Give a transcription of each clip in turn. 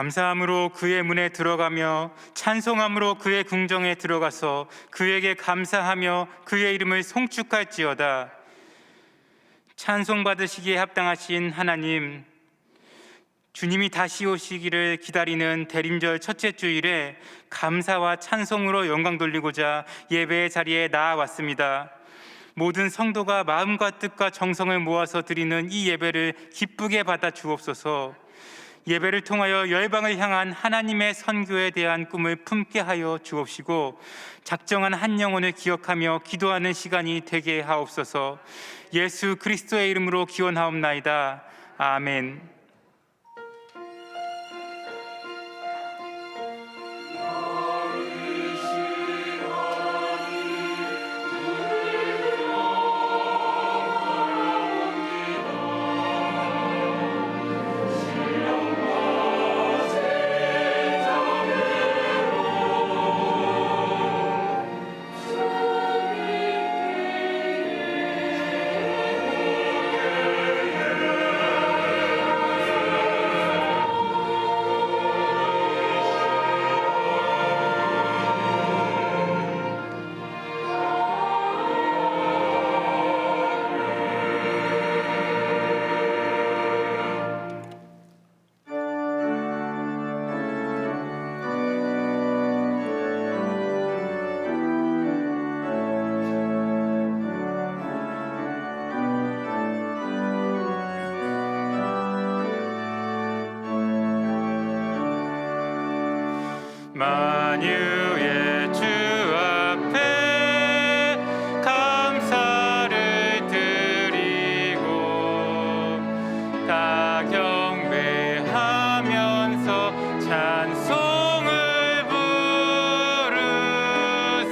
감사함으로 그의 문에 들어가며 찬송함으로 그의 궁정에 들어가서 그에게 감사하며 그의 이름을 송축할지어다. 찬송받으시기에 합당하신 하나님, 주님이 다시 오시기를 기다리는 대림절 첫째 주일에 감사와 찬송으로 영광 돌리고자 예배의 자리에 나아왔습니다. 모든 성도가 마음과 뜻과 정성을 모아서 드리는 이 예배를 기쁘게 받아 주옵소서. 예배를 통하여 열방을 향한 하나님의 선교에 대한 꿈을 품게 하여 주옵시고 작정한 한 영혼을 기억하며 기도하는 시간이 되게 하옵소서. 예수 그리스도의 이름으로 기원하옵나이다. 아멘. 만유의 주 앞에 감사를 드리고 다 경배하면서 찬송을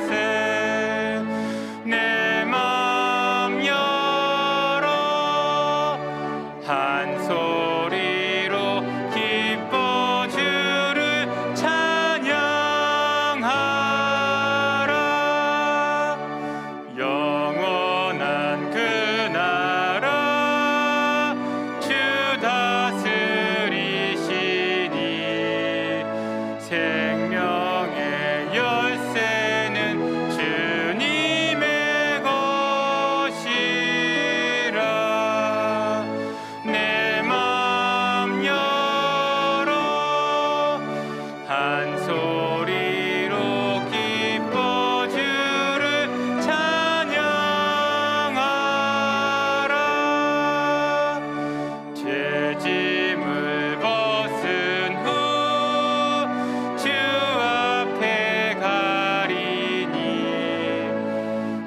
부르세. 내 맘 열어 한 소리로 기뻐 주를 찬양하라. 영원한 그 나라 주 다스리시니 생명의 열쇠는 주님의 것이라. 내 맘 열어 한 소리로 기뻐 주를 찬양하라. 죄짐을 벗은 후 주 앞에 가리니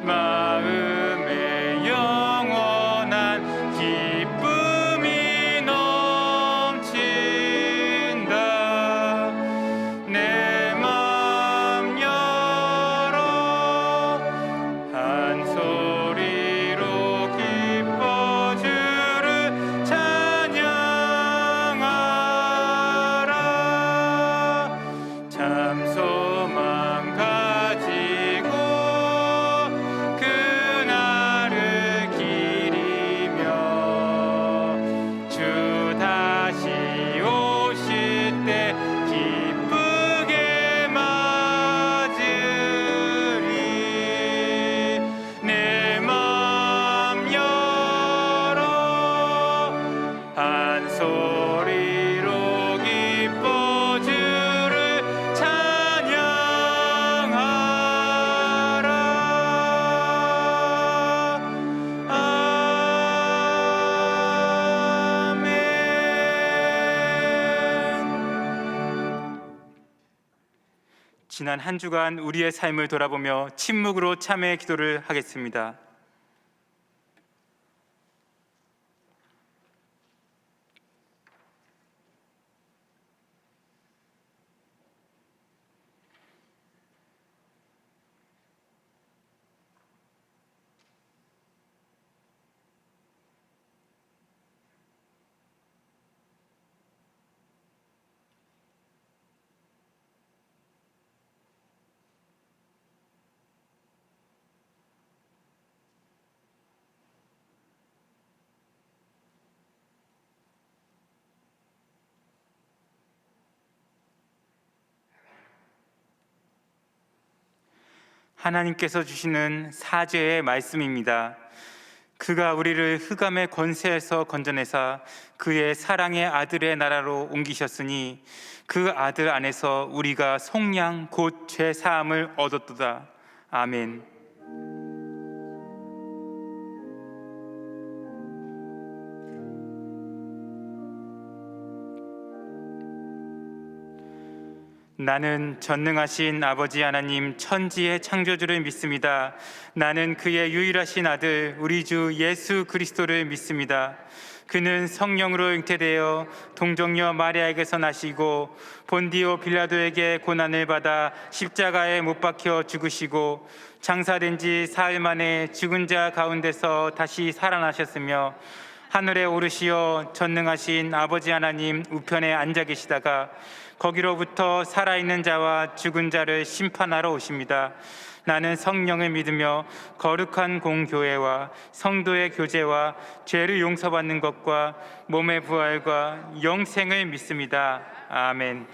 마음에 영원한 기쁨이 넘친다. 내 맘 열어 한 소리로 기뻐 주를 찬양하라. 참 소망 가지고 그날을 기리며 주 다시 오실 때 기쁘게 맞으리. 내 맘 열어 한 소리로 기뻐 주를 찬양하라. 아멘. 지난 한 주간 우리의 삶을 돌아보며 침묵으로 참회의 기도를 하겠습니다. 하나님께서 주시는 사죄의 말씀입니다. 그가 우리를 흑암의 권세에서 건져내사 그의 사랑의 아들의 나라로 옮기셨으니 그 아들 안에서 우리가 속량 곧 죄 사함을 얻었도다. 아멘. 나는 전능하신 아버지 하나님 천지의 창조주를 믿습니다. 나는 그의 유일하신 아들 우리 주 예수 그리스도를 믿습니다. 그는 성령으로 잉태되어 동정녀 마리아에게서 나시고 본디오 빌라도에게 고난을 받아 십자가에 못 박혀 죽으시고 장사된 지 사흘 만에 죽은 자 가운데서 다시 살아나셨으며 하늘에 오르시어 전능하신 아버지 하나님 우편에 앉아 계시다가 거기로부터 살아있는 자와 죽은 자를 심판하러 오십니다. 나는 성령을 믿으며 거룩한 공교회와 성도의 교제와 죄를 용서받는 것과 몸의 부활과 영생을 믿습니다. 아멘.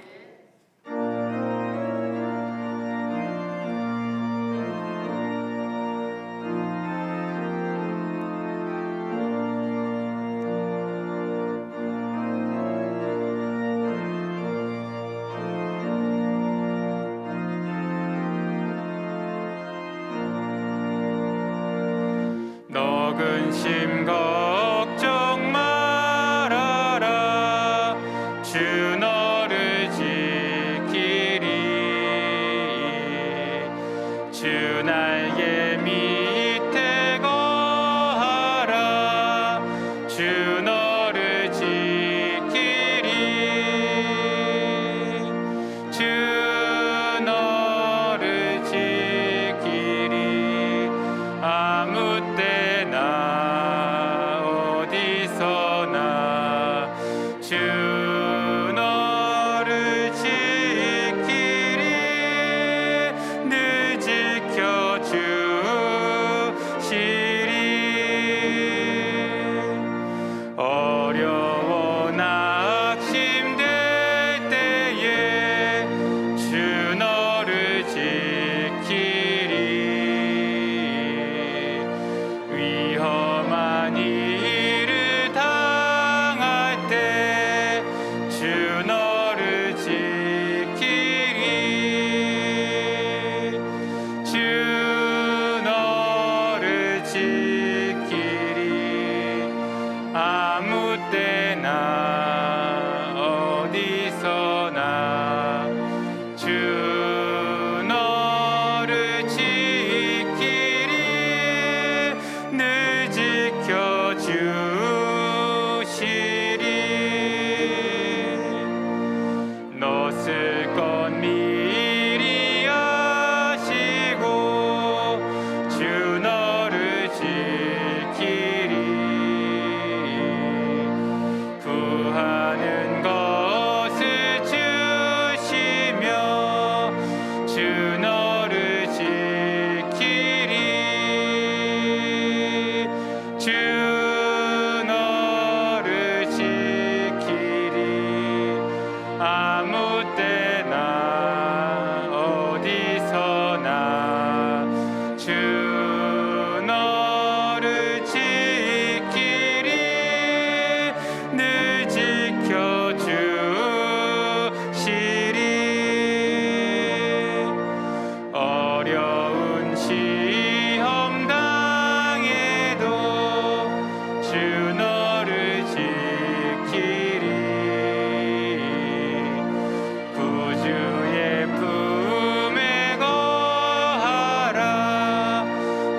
너 근심 걱정 말아라. 주 너를 지키리. 주 날개 밑에 거하라. 주 너를 지키리. 주 너를 지키리. 아무 때나 어디서나 주 너를 지키리. 늘 지켜주시리. 어려워 낙심될 때에 주 너를 지키리. 위험한 일을 당할 때 주 너를 지키리. 주 너를 지키리. 아무 때나 어디서나 주 너를 지키리. 늘 지켜주시리. 너 쓸 것 미리 아시고 주 너를 지키리. 구하는 것을 주시며 주 너를 지키리. 주 너를 지키리. 아무 때나 어디서나 주 너를 지키리. 늘 지켜주시리. 어려운 시험 당해도 주 너를 지키리. 구주의 품에 거하라.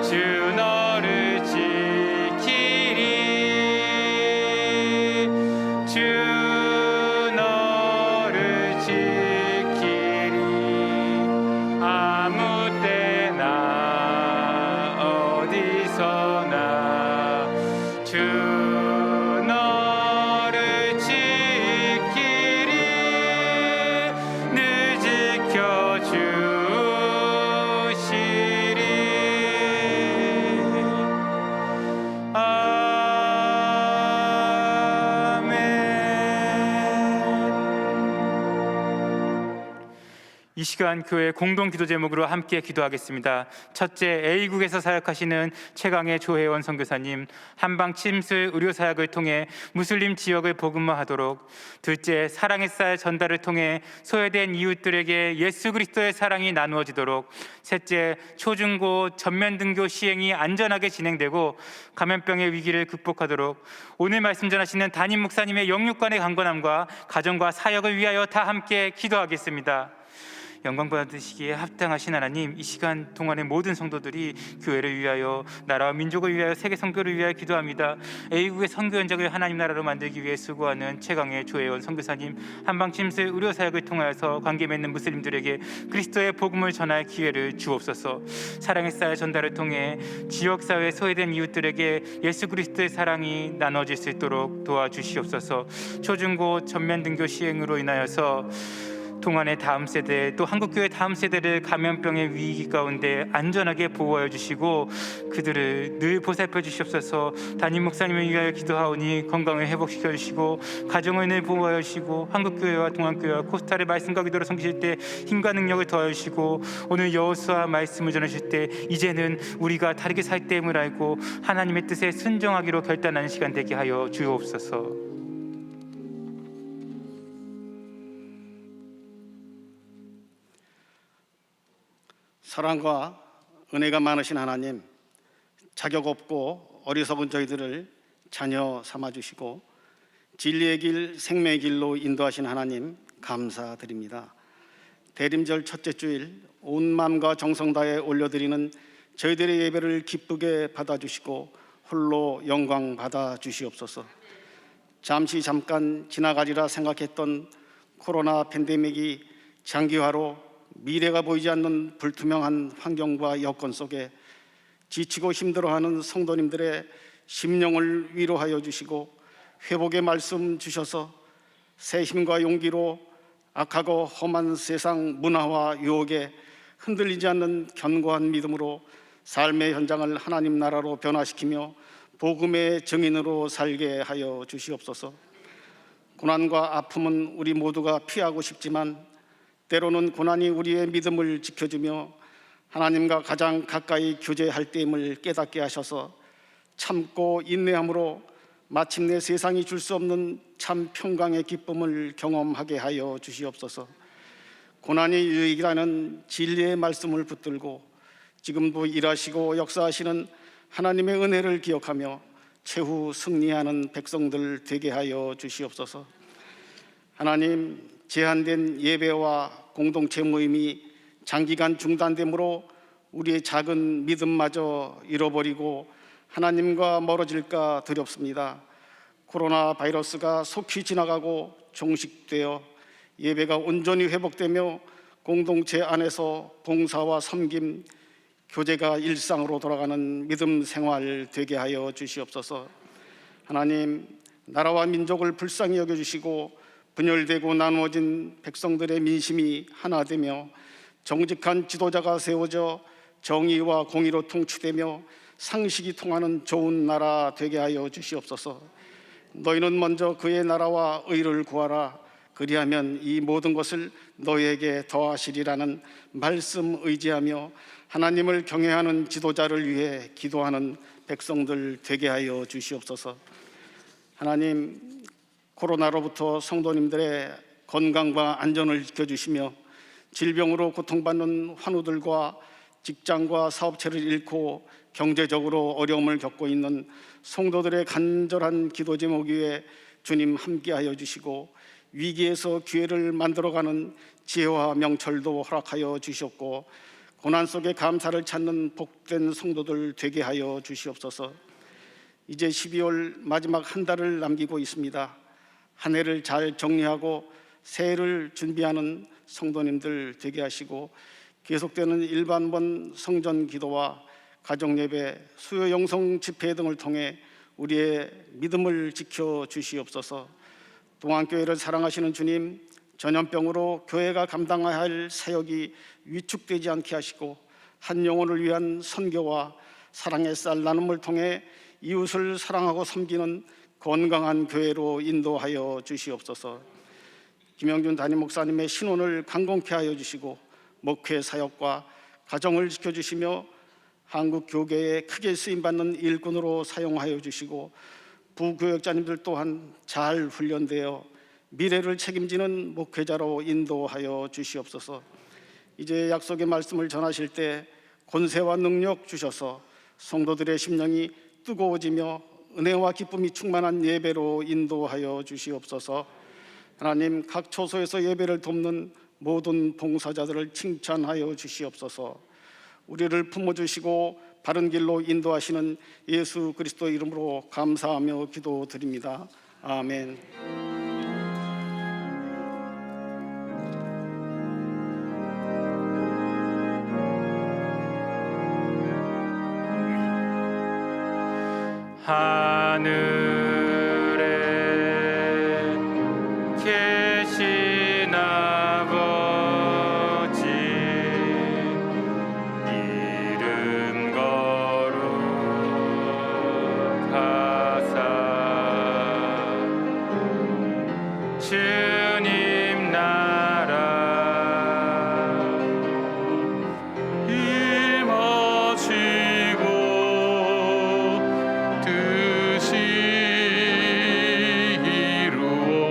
주 너를 지키리. 주 너를 지키리. 아무 때나 시간 교회 공동 기도 제목으로 함께 기도하겠습니다. 첫째, A국에서 사역하시는 최강의 조혜원 선교사님 한방 침술 의료 사역을 통해 무슬림 지역을 복음화하도록. 둘째, 사랑의 쌀 전달을 통해 소외된 이웃들에게 예수 그리스도의 사랑이 나누어지도록. 셋째, 초중고 전면 등교 시행이 안전하게 진행되고 감염병의 위기를 극복하도록. 오늘 말씀 전하시는 담임 목사님의 영육간의 강건함과 가정과 사역을 위하여 다 함께 기도하겠습니다. 영광 받으시기에 합당하신 하나님, 이 시간 동안의 모든 성도들이 교회를 위하여, 나라와 민족을 위하여, 세계 선교를 위하여 기도합니다. A국의 선교 현장을 하나님 나라로 만들기 위해 수고하는 최강의 조혜원 선교사님 한방 침술 의료 사역을 통하여서 관계 맺는 무슬림들에게 그리스도의 복음을 전할 기회를 주옵소서. 사랑의 쌀 전달을 통해 지역사회 소외된 이웃들에게 예수 그리스도의 사랑이 나눠질 수 있도록 도와주시옵소서. 초중고 전면 등교 시행으로 인하여서 동안의 다음 세대, 또 한국교회 다음 세대를 감염병의 위기 가운데 안전하게 보호하여 주시고 그들을 늘 보살펴 주시옵소서. 담임 목사님을 위하여 기도하오니 건강을 회복시켜 주시고 가정을 늘 보호하여 주시고 한국교회와 동안교회와 코스타를 말씀과 기도로 섬기실 때 힘과 능력을 더하여 주시고 오늘 여호수아 말씀을 전하실 때 이제는 우리가 다르게 살 때임을 알고 하나님의 뜻에 순종하기로 결단하는 시간 되게 하여 주옵소서. 사랑과 은혜가 많으신 하나님, 자격 없고 어리석은 저희들을 자녀 삼아주시고 진리의 길, 생명의 길로 인도하신 하나님 감사드립니다. 대림절 첫째 주일 온 마음과 정성 다해 올려드리는 저희들의 예배를 기쁘게 받아주시고 홀로 영광 받아주시옵소서. 잠깐 지나가리라 생각했던 코로나 팬데믹이 장기화로 미래가 보이지 않는 불투명한 환경과 여건 속에 지치고 힘들어하는 성도님들의 심령을 위로하여 주시고 회복의 말씀 주셔서 새 힘과 용기로 악하고 험한 세상 문화와 유혹에 흔들리지 않는 견고한 믿음으로 삶의 현장을 하나님 나라로 변화시키며 복음의 증인으로 살게 하여 주시옵소서. 고난과 아픔은 우리 모두가 피하고 싶지만 때로는 고난이 우리의 믿음을 지켜주며 하나님과 가장 가까이 교제할 때임을 깨닫게 하셔서 참고 인내함으로 마침내 세상이 줄 수 없는 참 평강의 기쁨을 경험하게 하여 주시옵소서. 고난이 유익이라는 진리의 말씀을 붙들고 지금도 일하시고 역사하시는 하나님의 은혜를 기억하며 최후 승리하는 백성들 되게 하여 주시옵소서. 하나님, 제한된 예배와 공동체 모임이 장기간 중단됨으로 우리의 작은 믿음마저 잃어버리고 하나님과 멀어질까 두렵습니다. 코로나 바이러스가 속히 지나가고 종식되어 예배가 온전히 회복되며 공동체 안에서 봉사와 섬김, 교제가 일상으로 돌아가는 믿음 생활 되게 하여 주시옵소서. 하나님, 나라와 민족을 불쌍히 여겨주시고 분열되고 나누어진 백성들의 민심이 하나 되며 정직한 지도자가 세워져 정의와 공의로 통치되며 상식이 통하는 좋은 나라 되게 하여 주시옵소서. 너희는 먼저 그의 나라와 의를 구하라. 그리하면 이 모든 것을 너희에게 더하시리라는 말씀 의지하며 하나님을 경외하는 지도자를 위해 기도하는 백성들 되게 하여 주시옵소서. 하나님, 코로나로부터 성도님들의 건강과 안전을 지켜주시며 질병으로 고통받는 환우들과 직장과 사업체를 잃고 경제적으로 어려움을 겪고 있는 성도들의 간절한 기도 제목 위에 주님 함께하여 주시고 위기에서 기회를 만들어가는 지혜와 명철도 허락하여 주셨고 고난 속에 감사를 찾는 복된 성도들 되게 하여 주시옵소서. 이제 12월 마지막 한 달을 남기고 있습니다. 한 해를 잘 정리하고 새해를 준비하는 성도님들 되게 하시고 계속되는 일반번 성전 기도와 가정예배, 수요 영성 집회 등을 통해 우리의 믿음을 지켜 주시옵소서. 동안교회를 사랑하시는 주님, 전염병으로 교회가 감당해야 할 사역이 위축되지 않게 하시고 한 영혼을 위한 선교와 사랑의 쌀 나눔을 통해 이웃을 사랑하고 섬기는 건강한 교회로 인도하여 주시옵소서. 김영준 담임 목사님의 신혼을 강건케 하여 주시고 목회 사역과 가정을 지켜주시며 한국 교계에 크게 쓰임받는 일꾼으로 사용하여 주시고 부교역자님들 또한 잘 훈련되어 미래를 책임지는 목회자로 인도하여 주시옵소서. 이제 약속의 말씀을 전하실 때 권세와 능력 주셔서 성도들의 심령이 뜨거워지며 은혜와 기쁨이 충만한 예배로 인도하여 주시옵소서. 하나님, 각 초소에서 예배를 돕는 모든 봉사자들을 칭찬하여 주시옵소서. 우리를 품어주시고 바른 길로 인도하시는 예수 그리스도 이름으로 감사하며 기도드립니다. 아멘. 하늘에 계신 아버지, 이름 거룩하사 주님 나라 임하시고 뜻이 이루어지이다.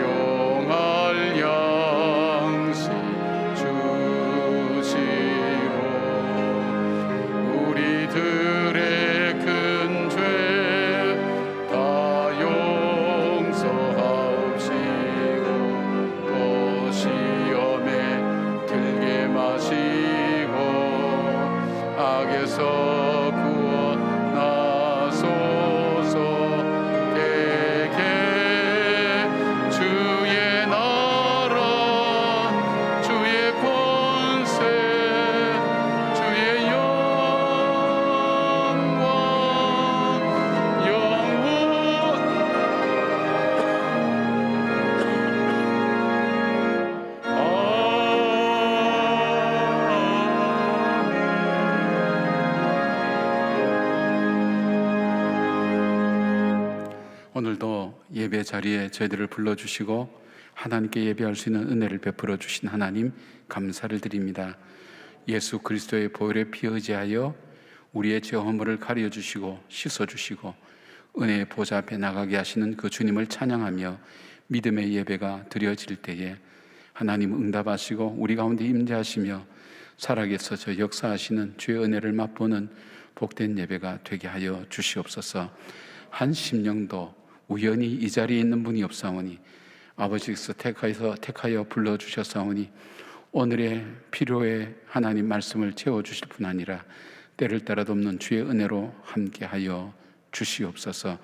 일용할 양식 주시고 우리들의 큰 죄 다 용서하옵시고 또 시험에 들게 마시고 악에서 구원하소서. 대개 주의 나라 주의 권세 주의 영광 영원 오늘도 예배 자리에 저희들을 불러주시고 하나님께 예배할 수 있는 은혜를 베풀어 주신 하나님 감사를 드립니다. 예수 그리스도의 보혈의 피 의지하여 우리의 죄 허물을 가려 주시고 씻어 주시고 은혜의 보좌 앞에 나가게 하시는 그 주님을 찬양하며 믿음의 예배가 드려질 때에 하나님 응답하시고 우리 가운데 임재하시며 살아계서 저 역사하시는 주의 은혜를 맛보는 복된 예배가 되게 하여 주시옵소서. 한 심령도 우연히 이 자리에 있는 분이 없사오니 아버지께서 택하여 불러주셨사오니 오늘의 필요에 하나님 말씀을 채워주실 뿐 아니라 때를 따라 돕는 주의 은혜로 함께하여 주시옵소서.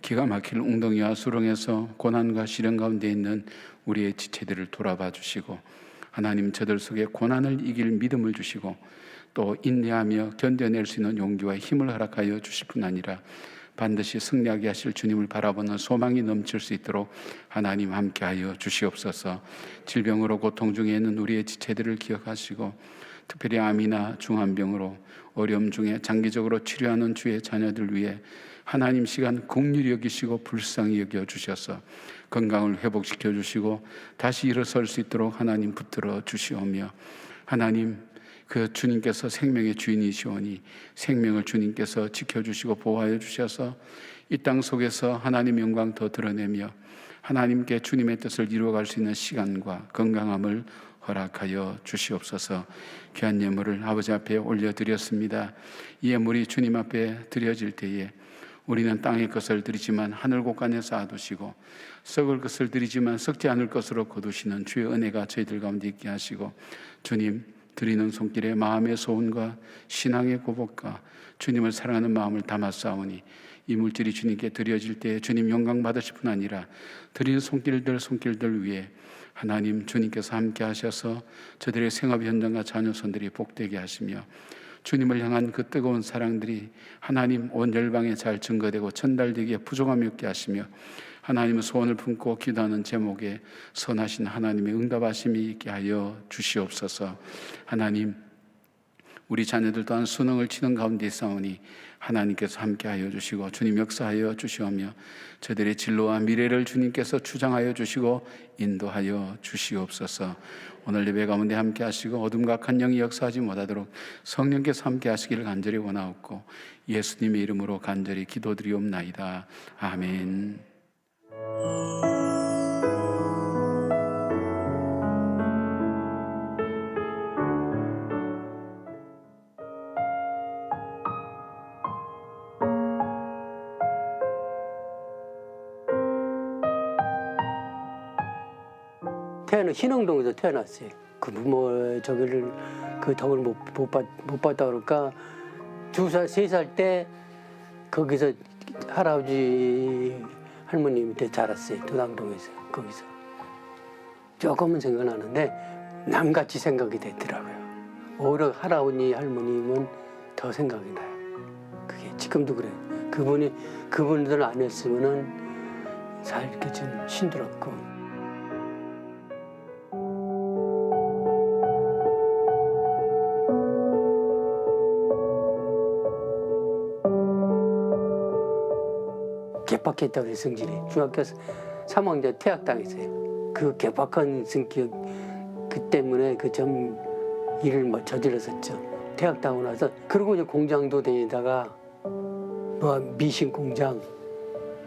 기가 막힐 웅덩이와 수렁에서 고난과 시련 가운데 있는 우리의 지체들을 돌아봐 주시고 하나님 저들 속에 고난을 이길 믿음을 주시고 또 인내하며 견뎌낼 수 있는 용기와 힘을 허락하여 주실 뿐 아니라 반드시 승리하게 하실 주님을 바라보는 소망이 넘칠 수 있도록 하나님 함께하여 주시옵소서. 질병으로 고통 중에 있는 우리의 지체들을 기억하시고 특별히 암이나 중환병으로 어려움 중에 장기적으로 치료하는 주의 자녀들 위해 하나님 시간 긍휼히 여기시고 불쌍히 여겨 주셔서 건강을 회복시켜 주시고 다시 일어설 수 있도록 하나님 붙들어 주시오며 하나님 그 주님께서 생명의 주인이시오니 생명을 주님께서 지켜주시고 보호하여 주셔서 이 땅 속에서 하나님의 영광 더 드러내며 하나님께 주님의 뜻을 이루어갈 수 있는 시간과 건강함을 허락하여 주시옵소서. 귀한 예물을 아버지 앞에 올려드렸습니다. 이 예물이 주님 앞에 드려질 때에 우리는 땅의 것을 드리지만 하늘 곳간에 쌓아두시고 썩을 것을 드리지만 썩지 않을 것으로 거두시는 주의 은혜가 저희들 가운데 있게 하시고 주님 드리는 손길에 마음의 소원과 신앙의 고복과 주님을 사랑하는 마음을 담아 싸우니 이 물질이 주님께 드려질 때 주님 영광 받으실 뿐 아니라 드리는 손길들 위에 하나님 주님께서 함께 하셔서 저들의 생업 현장과 자녀손들이 복되게 하시며 주님을 향한 그 뜨거운 사랑들이 하나님 온 열방에 잘 증거되고 전달되기에 부족함이 없게 하시며 하나님의 소원을 품고 기도하는 제목에 선하신 하나님의 응답하심이 있게 하여 주시옵소서. 하나님 우리 자녀들 또한 수능을 치는 가운데 있사오니 하나님께서 함께하여 주시고 주님 역사하여 주시오며 저들의 진로와 미래를 주님께서 주장하여 주시고 인도하여 주시옵소서. 오늘 예배 가운데 함께 하시고 어둠과 악한 영이 역사하지 못하도록 성령께서 함께 하시기를 간절히 원하옵고 예수님의 이름으로 간절히 기도드리옵나이다. 아멘. 신흥동에서 태어났어요. 그 부모 저기를 그 덕을 못 받다 그럴까 2살 3살 때 거기서 할아버지 할머니 밑에 자랐어요. 도당동에서. 거기서 조금은 생각나는데 남같이 생각이 되더라고요. 오히려 할아버지 할머님은 더 생각이 나요. 그게 지금도 그래요. 그분들 안 했으면은 살기 좀 힘들었고. 개박했다고 그래요. 성질이. 중학교 3학년 퇴학당했어요. 그 개박한 성격 그 때문에 그 좀 일을 저질렀었죠. 퇴학당하고 나서 그리고 이제 공장도 다니다가 뭐 미신 공장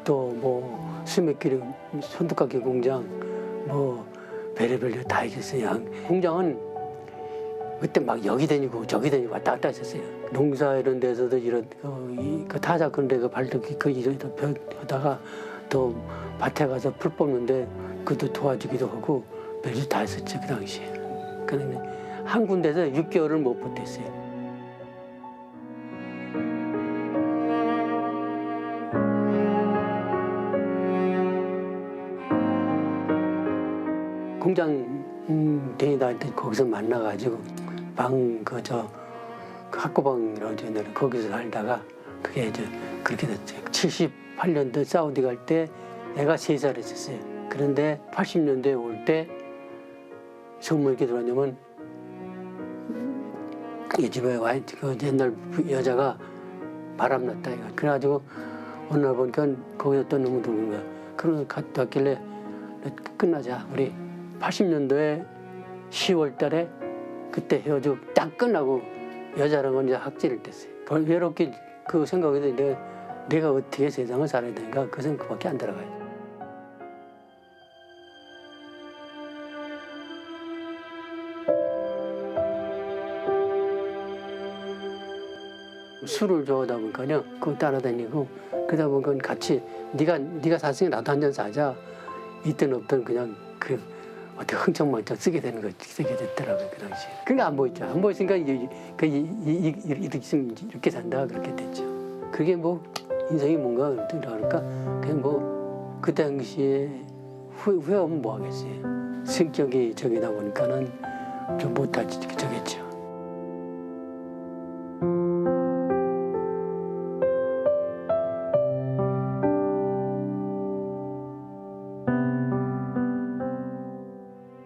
또 뭐 수맥기름 손톱깎이 공장 뭐 별의별 다 있었어요. 공장은 그때 막 여기 다니고 저기 다니고 왔다 갔다 했었어요. 농사 이런 데서도 이런 그 타자 그런 데가 발톱이 그 이러다 하다가 또 밭에 가서 풀 뽑는데 그것도 도와주기도 하고 별짓 다 했었죠 그 당시에. 그런데 한 군데서 6개월을 못 버텼어요. 공장 다니다 거기서 만나가지고 학고방이라고 하잖아요. 거기서 살다가 그게 이제 그렇게 됐어요. 78년도 사우디 갈 때 내가 3살 했었어요. 그런데 80년대에 올 때 소문이 이렇게 들어왔냐면 이 집에 그 옛날 여자가 바람났다 이거. 그래가지고 어느 날 보니까 거기서 또 너무 들어오는 거야. 그러면서 갔다 왔길래 끝나자. 우리 80년도에 10월 달에 그때 헤어지고 딱 끝나고 여자랑은 이제 학제를 뗐어요. 외롭게 그 생각이 드는데 내가 어떻게 세상을 살아야 되는가 그 생각밖에 안 들어가요. 술을 좋아하다 보니까요. 그거 따라다니고 그러다 보니까 같이 네가 샀으니 나도 한 잔 사자. 있든 없든 그냥 그 어떻게 흥청망청 쓰게 됐더라고요, 그 당시에. 그러니까 안 보였죠. 안 보였으니까 이렇게 산다 그렇게 됐죠. 그게 뭐 인생이 뭔가 그럴까? 그냥 뭐 그 당시에 후회 없으면 뭐 하겠어요. 성격이 저기다 보니까는 좀 못할 저겠죠.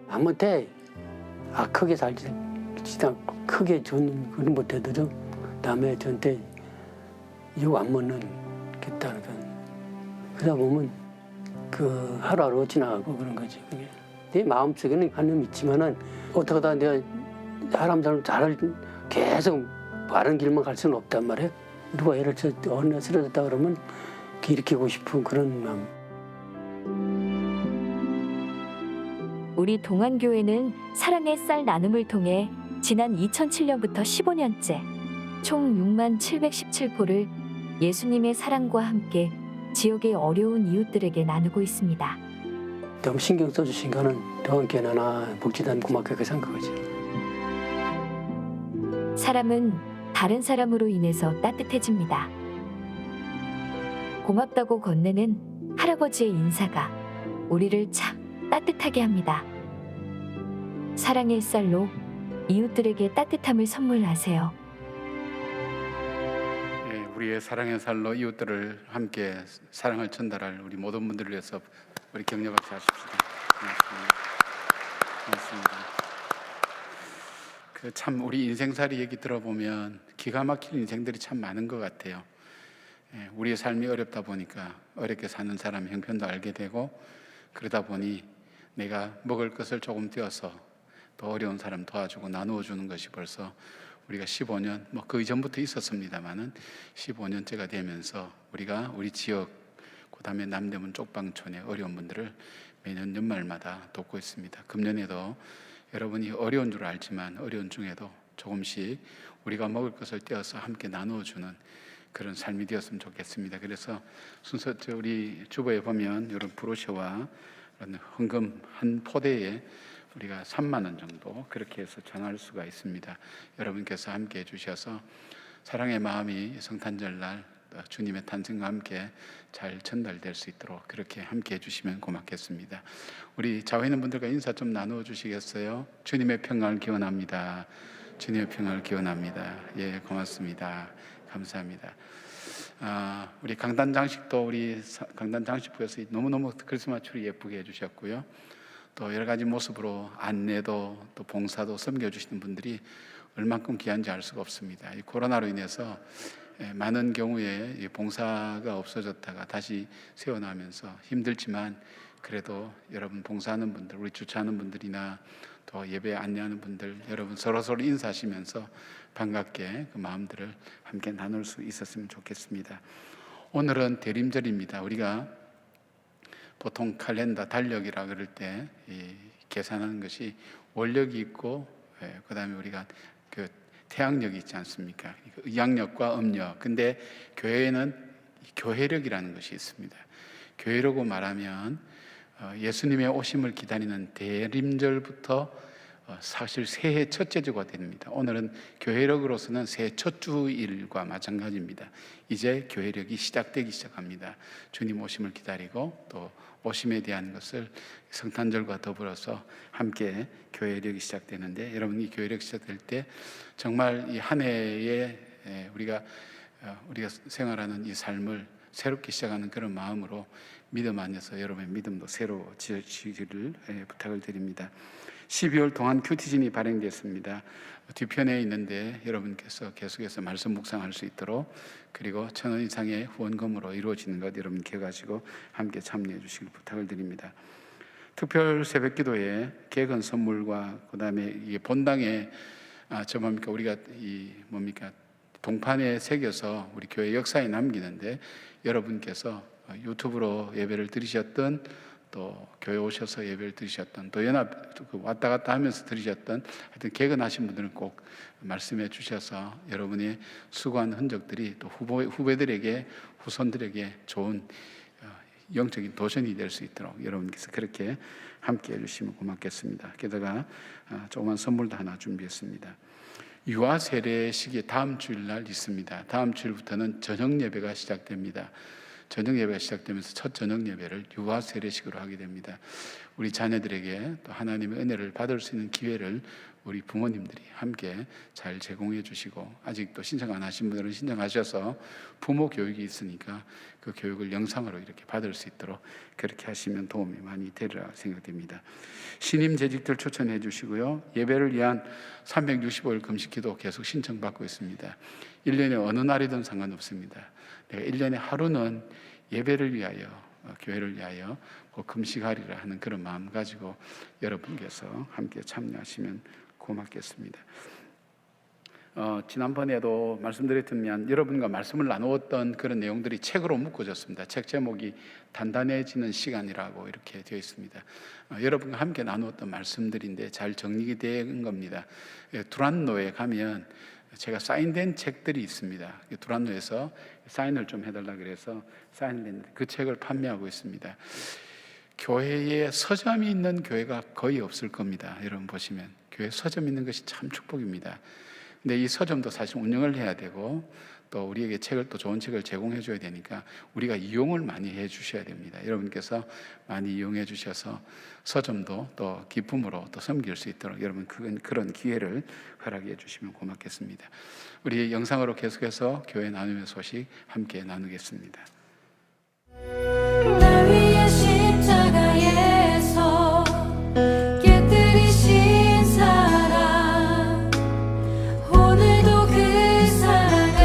아무튼 크게 살지 크게 전 그런 못해도 좀 남의 저한테 욕 안 먹는 겠다니까 그러다 보면 그 하루하루 지나가고 그런 거지. 그게 내 마음속에는 하나님 있지만은 어떻게 하다 내가 사람들 잘 계속 바른 길만 갈 수는 없단 말이에요. 누가 예를 들어 어느 쓰러졌다 그러면 일으키고 싶은 그런 마음. 우리 동안교회는 사랑의 쌀 나눔을 통해 지난 2007년부터 15년째 총 6717포를 예수님의 사랑과 함께 지역의 어려운 이웃들에게 나누고 있습니다. 너무 신경 써주신 거는 동안교회나 복지단 고맙게 생각하죠. 사람은 다른 사람으로 인해서 따뜻해집니다. 고맙다고 건네는 할아버지의 인사가 우리를 참 따뜻하게 합니다. 사랑의 쌀로 이웃들에게 따뜻함을 선물하세요. 우리의 사랑의 살로 이웃들을 함께 사랑을 전달할 우리 모든 분들을 위해서 우리 격려박수 하십시다. 고맙습니다. 참 우리 인생살이 얘기 들어보면 기가 막힌 인생들이 참 많은 것 같아요. 우리의 삶이 어렵다 보니까 어렵게 사는 사람 형편도 알게 되고, 그러다 보니 내가 먹을 것을 조금 떼어서 더 어려운 사람 도와주고 나누어 주는 것이 벌써 우리가 15년, 그 이전부터 있었습니다만은 15년째가 되면서 우리가 우리 지역, 그다음에 남대문 쪽방촌의 어려운 분들을 매년 연말마다 돕고 있습니다. 금년에도 여러분이 어려운 줄 알지만 어려운 중에도 조금씩 우리가 먹을 것을 떼어서 함께 나누어 주는 그런 삶이 되었으면 좋겠습니다. 그래서 순서 우리 주보에 보면 이런 브로셔와 헌금 한 포대에 우리가 3만 원 정도 그렇게 해서 전할 수가 있습니다. 여러분께서 함께 해주셔서 사랑의 마음이 성탄절날 주님의 탄생과 함께 잘 전달될 수 있도록 그렇게 함께 해주시면 고맙겠습니다. 우리 좌우에 있는 분들과 인사 좀 나누어 주시겠어요? 주님의 평강을 기원합니다. 주님의 평강을 기원합니다. 예, 고맙습니다. 감사합니다. 우리 강단 장식도 우리 강단 장식부에서 너무너무 크리스마스 트리 예쁘게 해주셨고요. 또 여러 가지 모습으로 안내도 또 봉사도 섬겨주시는 분들이 얼만큼 귀한지 알 수가 없습니다. 이 코로나로 인해서 많은 경우에 봉사가 없어졌다가 다시 세워나면서 힘들지만 그래도 여러분 봉사하는 분들, 우리 주차하는 분들이나 또 예배 안내하는 분들, 여러분 서로 인사하시면서 반갑게 그 마음들을 함께 나눌 수 있었으면 좋겠습니다. 오늘은 대림절입니다. 우리가 보통 칼렌더 달력이라 그럴 때 계산하는 것이 월력이 있고 그다음에 우리가 그 태양력이 있지 않습니까? 의양력과 음력. 근데 교회에는 교회력이라는 것이 있습니다. 교회라고 말하면 예수님의 오심을 기다리는 대림절부터 사실 새해 첫째 주가 됩니다. 오늘은 교회력으로서는 새해 첫 주일과 마찬가지입니다. 이제 교회력이 시작되기 시작합니다. 주님 오심을 기다리고 또 오심에 대한 것을 성탄절과 더불어서 함께 교회력이 시작되는데, 여러분 이 교회력 시작될 때 정말 이 한 해에 우리가 생활하는 이 삶을 새롭게 시작하는 그런 마음으로 믿음 안에서 여러분의 믿음도 새로워지기를 부탁을 드립니다. 12월 동안 큐티진이 발행됐습니다. 뒤편에 있는데 여러분께서 계속해서 말씀 묵상할 수 있도록, 그리고 1,000원 이상의 후원금으로 이루어지는 것 여러분 기억하시고 함께 참여해 주시길 부탁을 드립니다. 특별 새벽기도에 개건 선물과 그다음에 이게 본당에 우리가 동판에 새겨서 우리 교회 역사에 남기는데, 여러분께서 유튜브로 예배를 드리셨던, 또 교회 오셔서 예배를 드리셨던, 또 연합 왔다 갔다 하면서 드리셨던, 하여튼 개근하신 분들은 꼭 말씀해 주셔서 여러분의 수고한 흔적들이 또 후배들에게, 후손들에게 좋은 영적인 도전이 될 수 있도록 여러분께서 그렇게 함께 해주시면 고맙겠습니다. 게다가 조그만 선물도 하나 준비했습니다. 유아 세례식이 다음 주일날 있습니다. 다음 주일부터는 저녁 예배가 시작됩니다. 저녁 예배가 시작되면서 첫 저녁 예배를 유아 세례식으로 하게 됩니다. 우리 자녀들에게 또 하나님의 은혜를 받을 수 있는 기회를 우리 부모님들이 함께 잘 제공해 주시고, 아직도 신청 안 하신 분들은 신청하셔서 부모 교육이 있으니까 그 교육을 영상으로 이렇게 받을 수 있도록 그렇게 하시면 도움이 많이 되리라 생각됩니다. 신임 재직들 추천해 주시고요. 예배를 위한 365일 금식기도 계속 신청받고 있습니다. 1년에 어느 날이든 상관없습니다. 내가 1년에 하루는 예배를 위하여, 교회를 위하여 금식하리라 하는 그런 마음 가지고 여러분께서 함께 참여하시면 고맙겠습니다. 지난번에도 말씀드렸지만 여러분과 말씀을 나누었던 그런 내용들이 책으로 묶어졌습니다. 책 제목이 단단해지는 시간이라고 이렇게 되어 있습니다. 여러분과 함께 나누었던 말씀들인데 잘 정리된 겁니다. 두란노에 가면 제가 사인된 책들이 있습니다. 두란노에서 사인을 좀 해달라 그래서 사인을 했는데 그 책을 판매하고 있습니다. 교회에 서점이 있는 교회가 거의 없을 겁니다. 여러분 보시면 교회 서점 있는 것이 참 축복입니다. 근데 이 서점도 사실 운영을 해야 되고 또 우리에게 책을, 또 좋은 책을 제공해 줘야 되니까 우리가 이용을 많이 해 주셔야 됩니다. 여러분께서 많이 이용해 주셔서 서점도 또 기쁨으로 또 섬길 수 있도록 여러분 그런 기회를 허락해 주시면 고맙겠습니다. 우리 영상으로 계속해서 교회 나눔의 소식 함께 나누겠습니다. 날 위해 십자가에서 깨뜨리신 사랑, 오늘도 그 사랑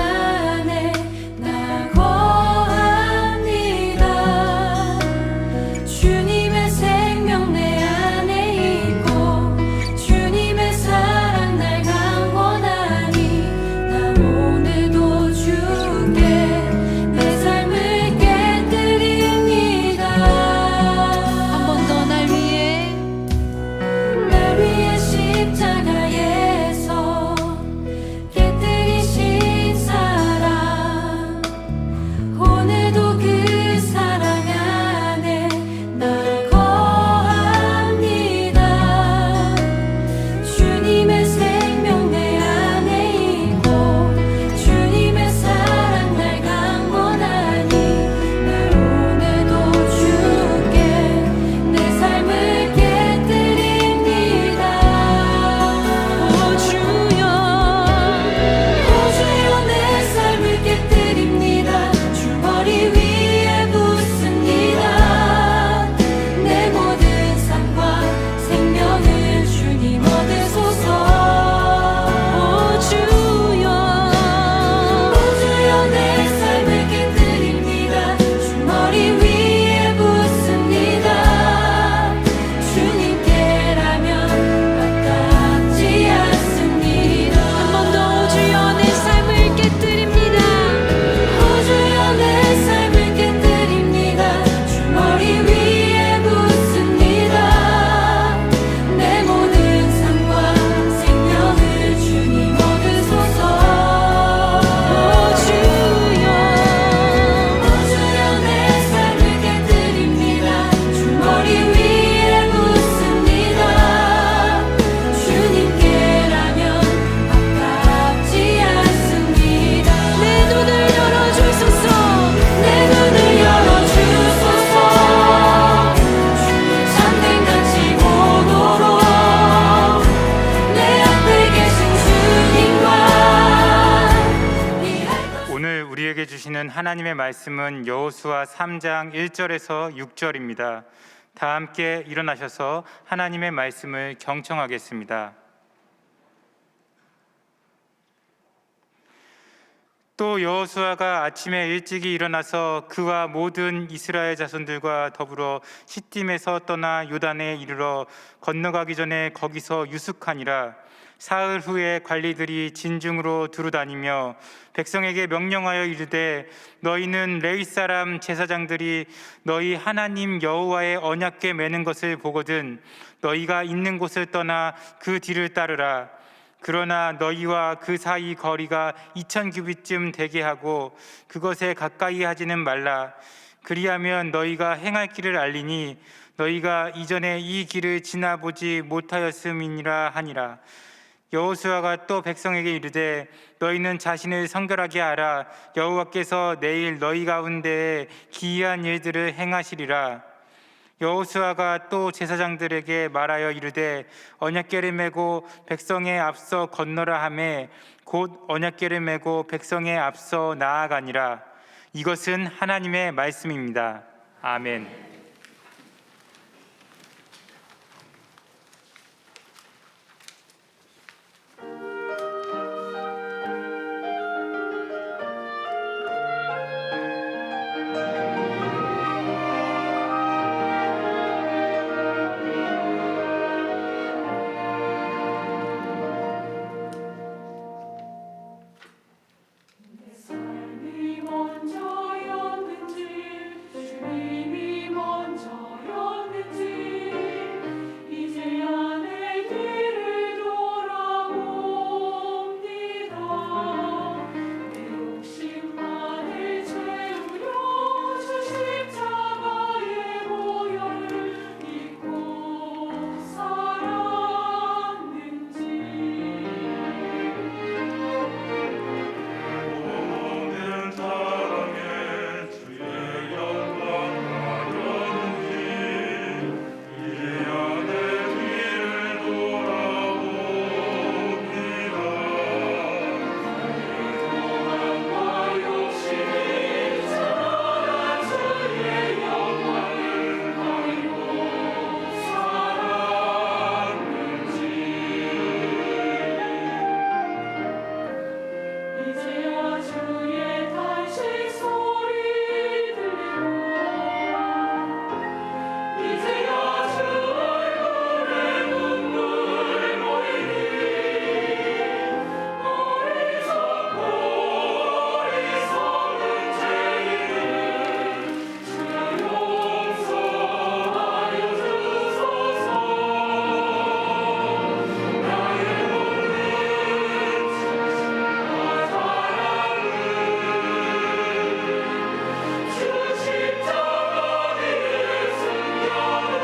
안에 나 오는 하나님의 말씀은 여호수아 3장 1절에서 6절입니다. 다 함께 일어나셔서 하나님의 말씀을 경청하겠습니다. 또 여호수아가 아침에 일찍이 일어나서 그와 모든 이스라엘 자손들과 더불어 시딤에서 떠나 요단에 이르러 건너가기 전에 거기서 유숙하니라. 사흘 후에 관리들이 진중으로 두루다니며 백성에게 명령하여 이르되 너희는 레위 사람 제사장들이 너희 하나님 여호와의 언약궤 매는 것을 보거든 너희가 있는 곳을 떠나 그 뒤를 따르라. 그러나 너희와 그 사이 거리가 2000규빗쯤 되게 하고 그것에 가까이 하지는 말라. 그리하면 너희가 행할 길을 알리니 너희가 이전에 이 길을 지나보지 못하였음이니라 하니라. 여호수아가 또 백성에게 이르되 너희는 자신을 성결하게 하라. 여호와께서 내일 너희 가운데에 기이한 일들을 행하시리라. 여호수아가 또 제사장들에게 말하여 이르되 언약궤를 메고 백성에 앞서 건너라 하매 곧 언약궤를 메고 백성에 앞서 나아가니라. 이것은 하나님의 말씀입니다. 아멘. 삶이 먼저였는지 주님이 먼저였는지 이제야 내 길을 돌아봅니다. 내 욕심만을 채우려 주 십자가의 보혈을 믿고 살았는지 모든 사랑에 주의 영광 가렸는지 이제야 내 뒤를 돌아봅니다. 도망과 욕심이 살아난 주의 영광을 알고 살았는지 이제야 주의 탄식 소리 들리고 이제야 주 얼굴에 눈물 보이니 어리석고 어리석은 죄인을 주여 용서하여 주소서. 나의 모든 진심과 사랑을 주 십자가 위에 숨겨놓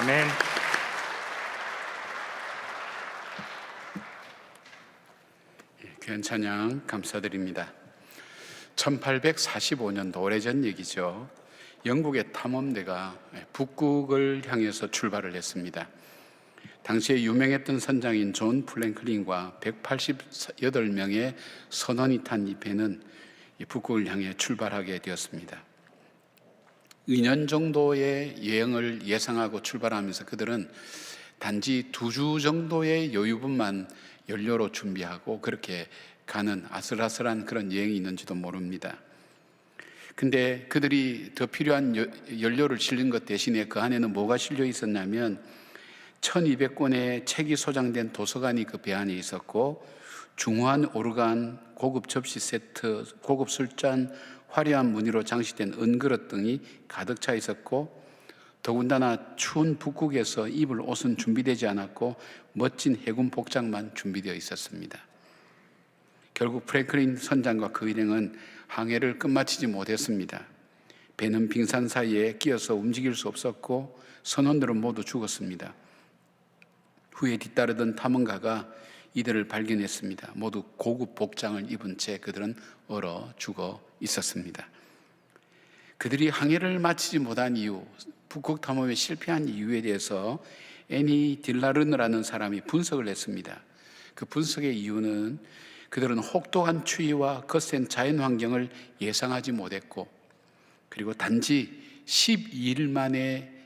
아멘. 귀한 찬양 감사드립니다. 1845년도 오래전 얘기죠. 영국의 탐험대가 북극을 향해서 출발을 했습니다. 당시에 유명했던 선장인 존 플랭클린과 188명의 선원이 탄 이 배는 북극을 향해 출발하게 되었습니다. 2년 정도의 여행을 예상하고 출발하면서 그들은 단지 2주 정도의 여유분만 연료로 준비하고 그렇게 가는 아슬아슬한 그런 여행이 있는지도 모릅니다. 근데 그들이 더 필요한 연료를 실린 것 대신에 그 안에는 뭐가 실려 있었냐면 1200권의 책이 소장된 도서관이 그 배 안에 있었고 중후한 오르간, 고급 접시 세트, 고급 술잔, 화려한 무늬로 장식된 은그릇 등이 가득 차 있었고 더군다나 추운 북극에서 입을 옷은 준비되지 않았고 멋진 해군 복장만 준비되어 있었습니다. 결국 프랭클린 선장과 그 일행은 항해를 끝마치지 못했습니다. 배는 빙산 사이에 끼어서 움직일 수 없었고 선원들은 모두 죽었습니다. 후에 뒤따르던 탐험가가 이들을 발견했습니다. 모두 고급 복장을 입은 채 그들은 얼어 죽어 있었습니다. 그들이 항해를 마치지 못한 이유, 북극 탐험에 실패한 이유에 대해서 애니 딜라르느라는 사람이 분석을 했습니다. 그 분석의 이유는 그들은 혹독한 추위와 거센 자연 환경을 예상하지 못했고 그리고 단지 12일간의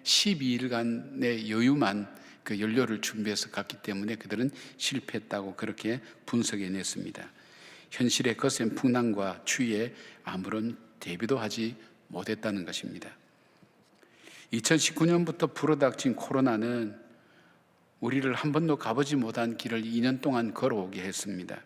여유만 그 연료를 준비해서 갔기 때문에 그들은 실패했다고 그렇게 분석해냈습니다. 현실의 거센 풍랑과 추위에 아무런 대비도 하지 못했다는 것입니다. 2019년부터 불어닥친 코로나는 우리를 한 번도 가보지 못한 길을 2년 동안 걸어오게 했습니다.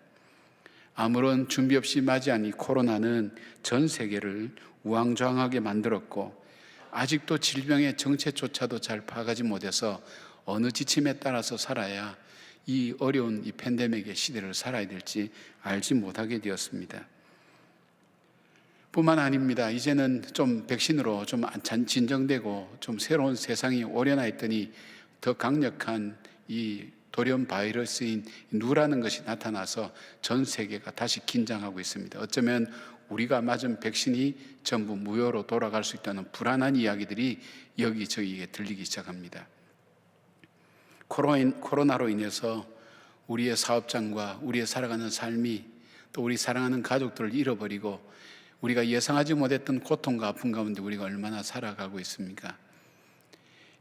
아무런 준비 없이 맞이한 이 코로나는 전 세계를 우왕좌왕하게 만들었고 아직도 질병의 정체조차도 잘 파악하지 못해서 어느 지침에 따라서 살아야 이 어려운 이 팬데믹의 시대를 살아야 될지 알지 못하게 되었습니다. 뿐만 아닙니다. 이제는 좀 백신으로 좀 진정되고 좀 새로운 세상이 오려나 했더니 더 강력한 이 돌연 바이러스인 누라는 것이 나타나서 전 세계가 다시 긴장하고 있습니다. 어쩌면 우리가 맞은 백신이 전부 무효로 돌아갈 수 있다는 불안한 이야기들이 여기저기에 들리기 시작합니다. 코로나로 인해서 우리의 사업장과 우리의 살아가는 삶이 또 우리 사랑하는 가족들을 잃어버리고 우리가 예상하지 못했던 고통과 아픔 가운데 우리가 얼마나 살아가고 있습니까?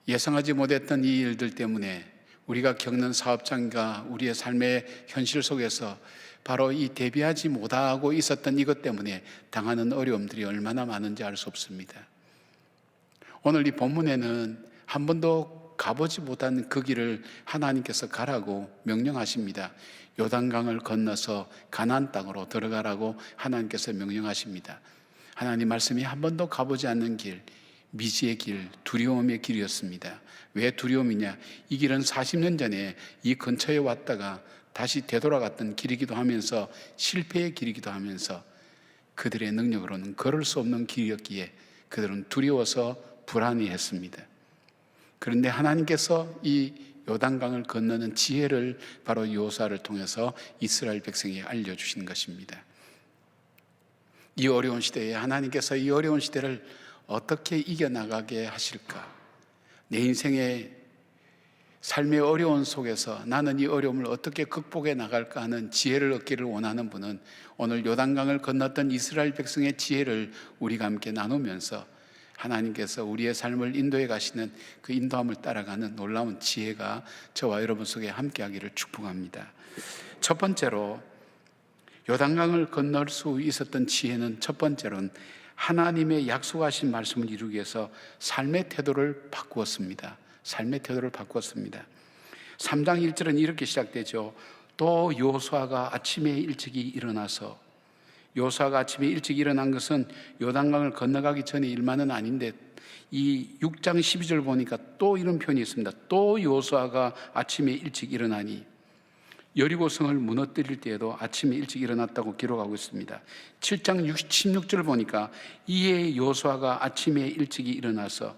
예상하지 못했던 이 일들 때문에 우리가 겪는 사업장과 우리의 삶의 현실 속에서 바로 이 대비하지 못하고 있었던 이것 때문에 당하는 어려움들이 얼마나 많은지 알 수 없습니다. 오늘 이 본문에는 한 번도 가보지 못한 그 길을 하나님께서 가라고 명령하십니다. 요단강을 건너서 가나안 땅으로 들어가라고 하나님께서 명령하십니다. 하나님 말씀이 한 번도 가보지 않는 길, 미지의 길, 두려움의 길이었습니다. 왜 두려움이냐? 이 길은 40년 전에 이 근처에 왔다가 다시 되돌아갔던 길이기도 하면서 실패의 길이기도 하면서 그들의 능력으로는 걸을 수 없는 길이었기에 그들은 두려워서 불안해했습니다. 그런데 하나님께서 이 요단강을 건너는 지혜를 바로 요수아를 통해서 이스라엘 백성에게 알려주신 것입니다. 이 어려운 시대에 하나님께서 이 어려운 시대를 어떻게 이겨나가게 하실까? 내 인생의 삶의 어려운 속에서 나는 이 어려움을 어떻게 극복해 나갈까 하는 지혜를 얻기를 원하는 분은 오늘 요단강을 건넜던 이스라엘 백성의 지혜를 우리가 함께 나누면서 하나님께서 우리의 삶을 인도해 가시는 그 인도함을 따라가는 놀라운 지혜가 저와 여러분 속에 함께하기를 축복합니다. 첫 번째로 요단강을 건널 수 있었던 지혜는 첫 번째로는 하나님의 약속하신 말씀을 이루기 위해서 삶의 태도를 바꾸었습니다. 삶의 태도를 바꾸었습니다. 3장 1절은 이렇게 시작되죠. 또 요수아가 아침에 일찍이 일어나서, 요수아가 아침에 일찍 일어난 것은 요단강을 건너가기 전의 일만은 아닌데 이 6장 12절 보니까 또 이런 표현이 있습니다. 또 요수아가 아침에 일찍 일어나니, 여리고성을 무너뜨릴 때에도 아침에 일찍 일어났다고 기록하고 있습니다. 7장 16절 보니까 이에 요수아가 아침에 일찍이 일어나서,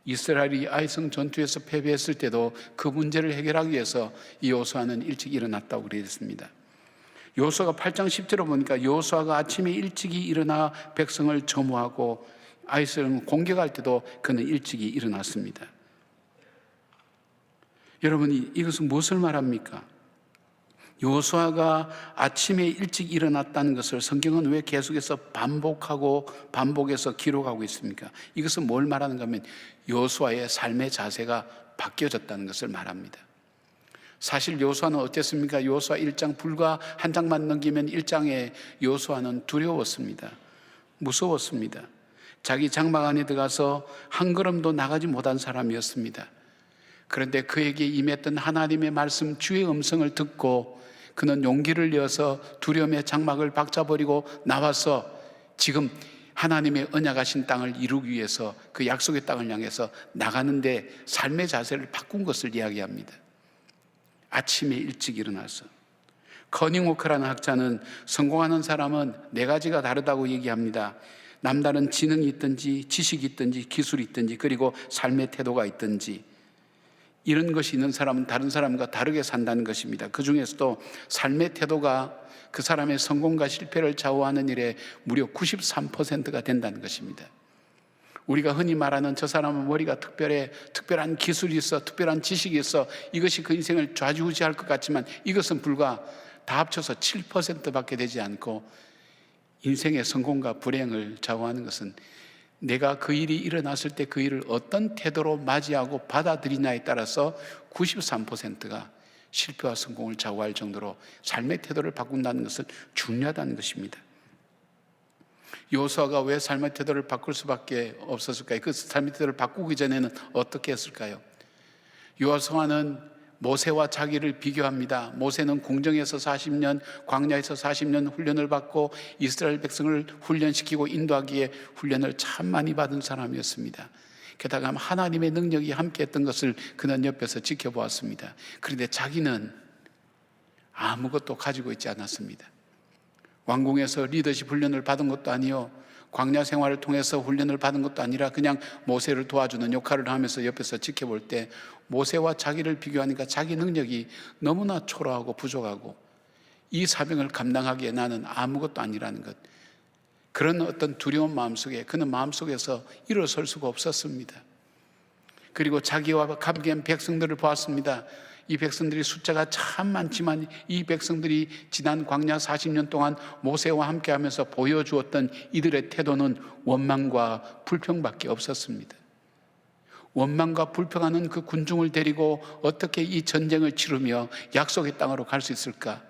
이스라엘이 아이성 전투에서 패배했을 때도 그 문제를 해결하기 위해서 여호수아는 일찍 일어났다고 그랬습니다. 여호수아가 8장 10절을 보니까 여호수아가 아침에 일찍이 일어나 백성을 점호하고 아이성을 공격할 때도 그는 일찍이 일어났습니다. 여러분, 이것은 무엇을 말합니까? 여호수아가 아침에 일찍 일어났다는 것을 성경은 왜 계속해서 반복해서 기록하고 있습니까? 이것은 뭘 말하는가 하면 여호수아의 삶의 자세가 바뀌어졌다는 것을 말합니다. 사실 여호수아는 어땠습니까? 여호수아 1장 불과 한 장만 넘기면 1장에 여호수아는 두려웠습니다. 무서웠습니다. 자기 장막 안에 들어가서 한 걸음도 나가지 못한 사람이었습니다. 그런데 그에게 임했던 하나님의 말씀, 주의 음성을 듣고 그는 용기를 내어서 두려움의 장막을 박차버리고 나와서 지금 하나님의 언약하신 땅을 이루기 위해서 그 약속의 땅을 향해서 나가는데 삶의 자세를 바꾼 것을 이야기합니다. 아침에 일찍 일어나서. 커닝 워커라는 학자는 성공하는 사람은 네 가지가 다르다고 얘기합니다. 남다른 지능이 있든지 지식이 있든지 기술이 있든지 그리고 삶의 태도가 있든지 이런 것이 있는 사람은 다른 사람과 다르게 산다는 것입니다. 그 중에서도 삶의 태도가 그 사람의 성공과 실패를 좌우하는 일에 무려 93%가 된다는 것입니다. 우리가 흔히 말하는 저 사람은 머리가 특별해, 특별한 기술이 있어, 특별한 지식이 있어, 이것이 그 인생을 좌지우지할 것 같지만 이것은 불과 다 합쳐서 7%밖에 되지 않고 인생의 성공과 불행을 좌우하는 것은 내가 그 일이 일어났을 때 그 일을 어떤 태도로 맞이하고 받아들이냐에 따라서 93%가 실패와 성공을 좌우할 정도로 삶의 태도를 바꾼다는 것은 중요하다는 것입니다. 여호수아가 왜 삶의 태도를 바꿀 수밖에 없었을까요? 그 삶의 태도를 바꾸기 전에는 어떻게 했을까요? 여호수아는 모세와 자기를 비교합니다. 모세는 궁정에서 40년, 광야에서 40년 훈련을 받고 이스라엘 백성을 훈련시키고 인도하기에 훈련을 참 많이 받은 사람이었습니다. 게다가 하나님의 능력이 함께했던 것을 그는 옆에서 지켜보았습니다. 그런데 자기는 아무것도 가지고 있지 않았습니다. 왕궁에서 리더십 훈련을 받은 것도 아니요, 광야 생활을 통해서 훈련을 받은 것도 아니라 그냥 모세를 도와주는 역할을 하면서 옆에서 지켜볼 때 모세와 자기를 비교하니까 자기 능력이 너무나 초라하고 부족하고 이 사명을 감당하기에 나는 아무것도 아니라는 것, 그런 어떤 두려운 마음속에 그는 마음속에서 일어설 수가 없었습니다. 그리고 자기와 함께한 백성들을 보았습니다. 이 백성들이 숫자가 참 많지만 이 백성들이 지난 광야 40년 동안 모세와 함께하면서 보여주었던 이들의 태도는 원망과 불평밖에 없었습니다. 원망과 불평하는 그 군중을 데리고 어떻게 이 전쟁을 치르며 약속의 땅으로 갈 수 있을까?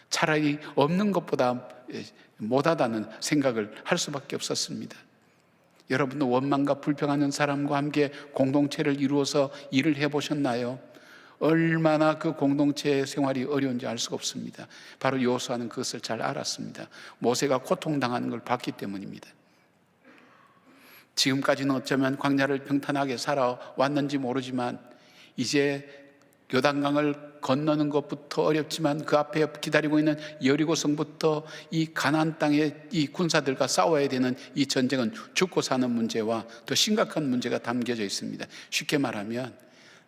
차라리 없는 것보다 못하다는 생각을 할 수밖에 없었습니다. 여러분도 원망과 불평하는 사람과 함께 공동체를 이루어서 일을 해보셨나요? 얼마나 그 공동체 생활이 어려운지 알 수가 없습니다. 바로 여호수아는 그것을 잘 알았습니다. 모세가 고통당하는 걸 봤기 때문입니다. 지금까지는 어쩌면 광야를 평탄하게 살아왔는지 모르지만 이제 요단강을 건너는 것부터 어렵지만 그 앞에 기다리고 있는 여리고성부터 이 가나안 땅의 이 군사들과 싸워야 되는 이 전쟁은 죽고 사는 문제와 더 심각한 문제가 담겨져 있습니다. 쉽게 말하면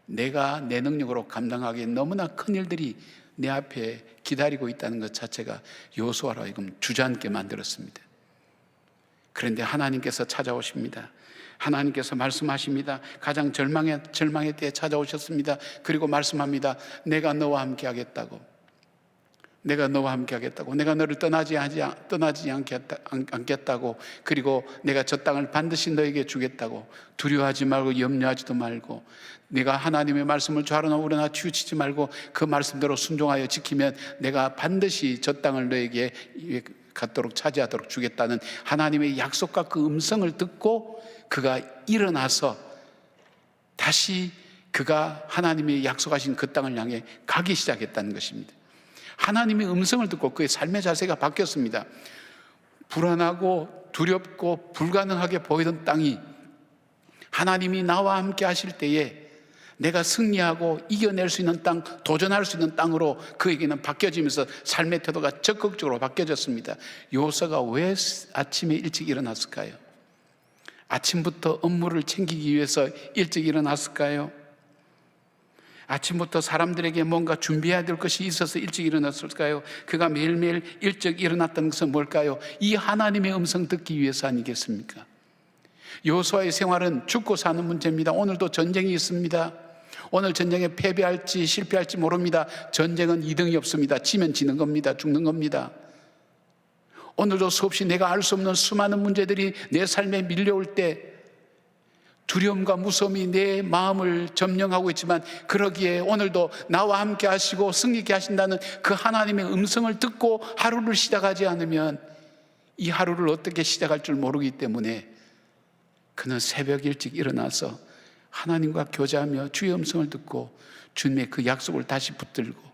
내가 내 능력으로 감당하기에 너무나 큰 일들이 내 앞에 기다리고 있다는 것 자체가 여호수아로 하여금 주저앉게 만들었습니다. 그런데 하나님께서 찾아오십니다. 하나님께서 말씀하십니다. 가장 절망의 때에 찾아오셨습니다. 그리고 말씀합니다. 내가 너와 함께 하겠다고. 내가 너와 함께 하겠다고. 내가 너를 떠나지 않겠다고. 그리고 내가 저 땅을 반드시 너에게 주겠다고. 두려워하지 말고 염려하지도 말고 내가 하나님의 말씀을 좌로나 우로나 치우치지 말고 그 말씀대로 순종하여 지키면 내가 반드시 저 땅을 너에게 갖도록 차지하도록 주겠다는 하나님의 약속과 그 음성을 듣고 그가 일어나서 다시 그가 하나님의 약속하신 그 땅을 향해 가기 시작했다는 것입니다. 하나님의 음성을 듣고 그의 삶의 자세가 바뀌었습니다. 불안하고 두렵고 불가능하게 보이던 땅이 하나님이 나와 함께 하실 때에 내가 승리하고 이겨낼 수 있는 땅, 도전할 수 있는 땅으로 그에게는 바뀌어지면서 삶의 태도가 적극적으로 바뀌어졌습니다. 여호수아가 왜 아침에 일찍 일어났을까요? 아침부터 업무를 챙기기 위해서 일찍 일어났을까요? 아침부터 사람들에게 뭔가 준비해야 될 것이 있어서 일찍 일어났을까요? 그가 매일매일 일찍 일어났던 것은 뭘까요? 이 하나님의 음성 듣기 위해서 아니겠습니까? 여호수아의 생활은 죽고 사는 문제입니다. 오늘도 전쟁이 있습니다. 오늘 전쟁에 패배할지 실패할지 모릅니다. 전쟁은 이등이 없습니다. 지면 지는 겁니다. 죽는 겁니다. 오늘도 수없이 내가 알 수 없는 수많은 문제들이 내 삶에 밀려올 때 두려움과 무서움이 내 마음을 점령하고 있지만, 그러기에 오늘도 나와 함께 하시고 승리케 하신다는 그 하나님의 음성을 듣고 하루를 시작하지 않으면 이 하루를 어떻게 시작할 줄 모르기 때문에 그는 새벽 일찍 일어나서 하나님과 교제하며 주의 음성을 듣고 주님의 그 약속을 다시 붙들고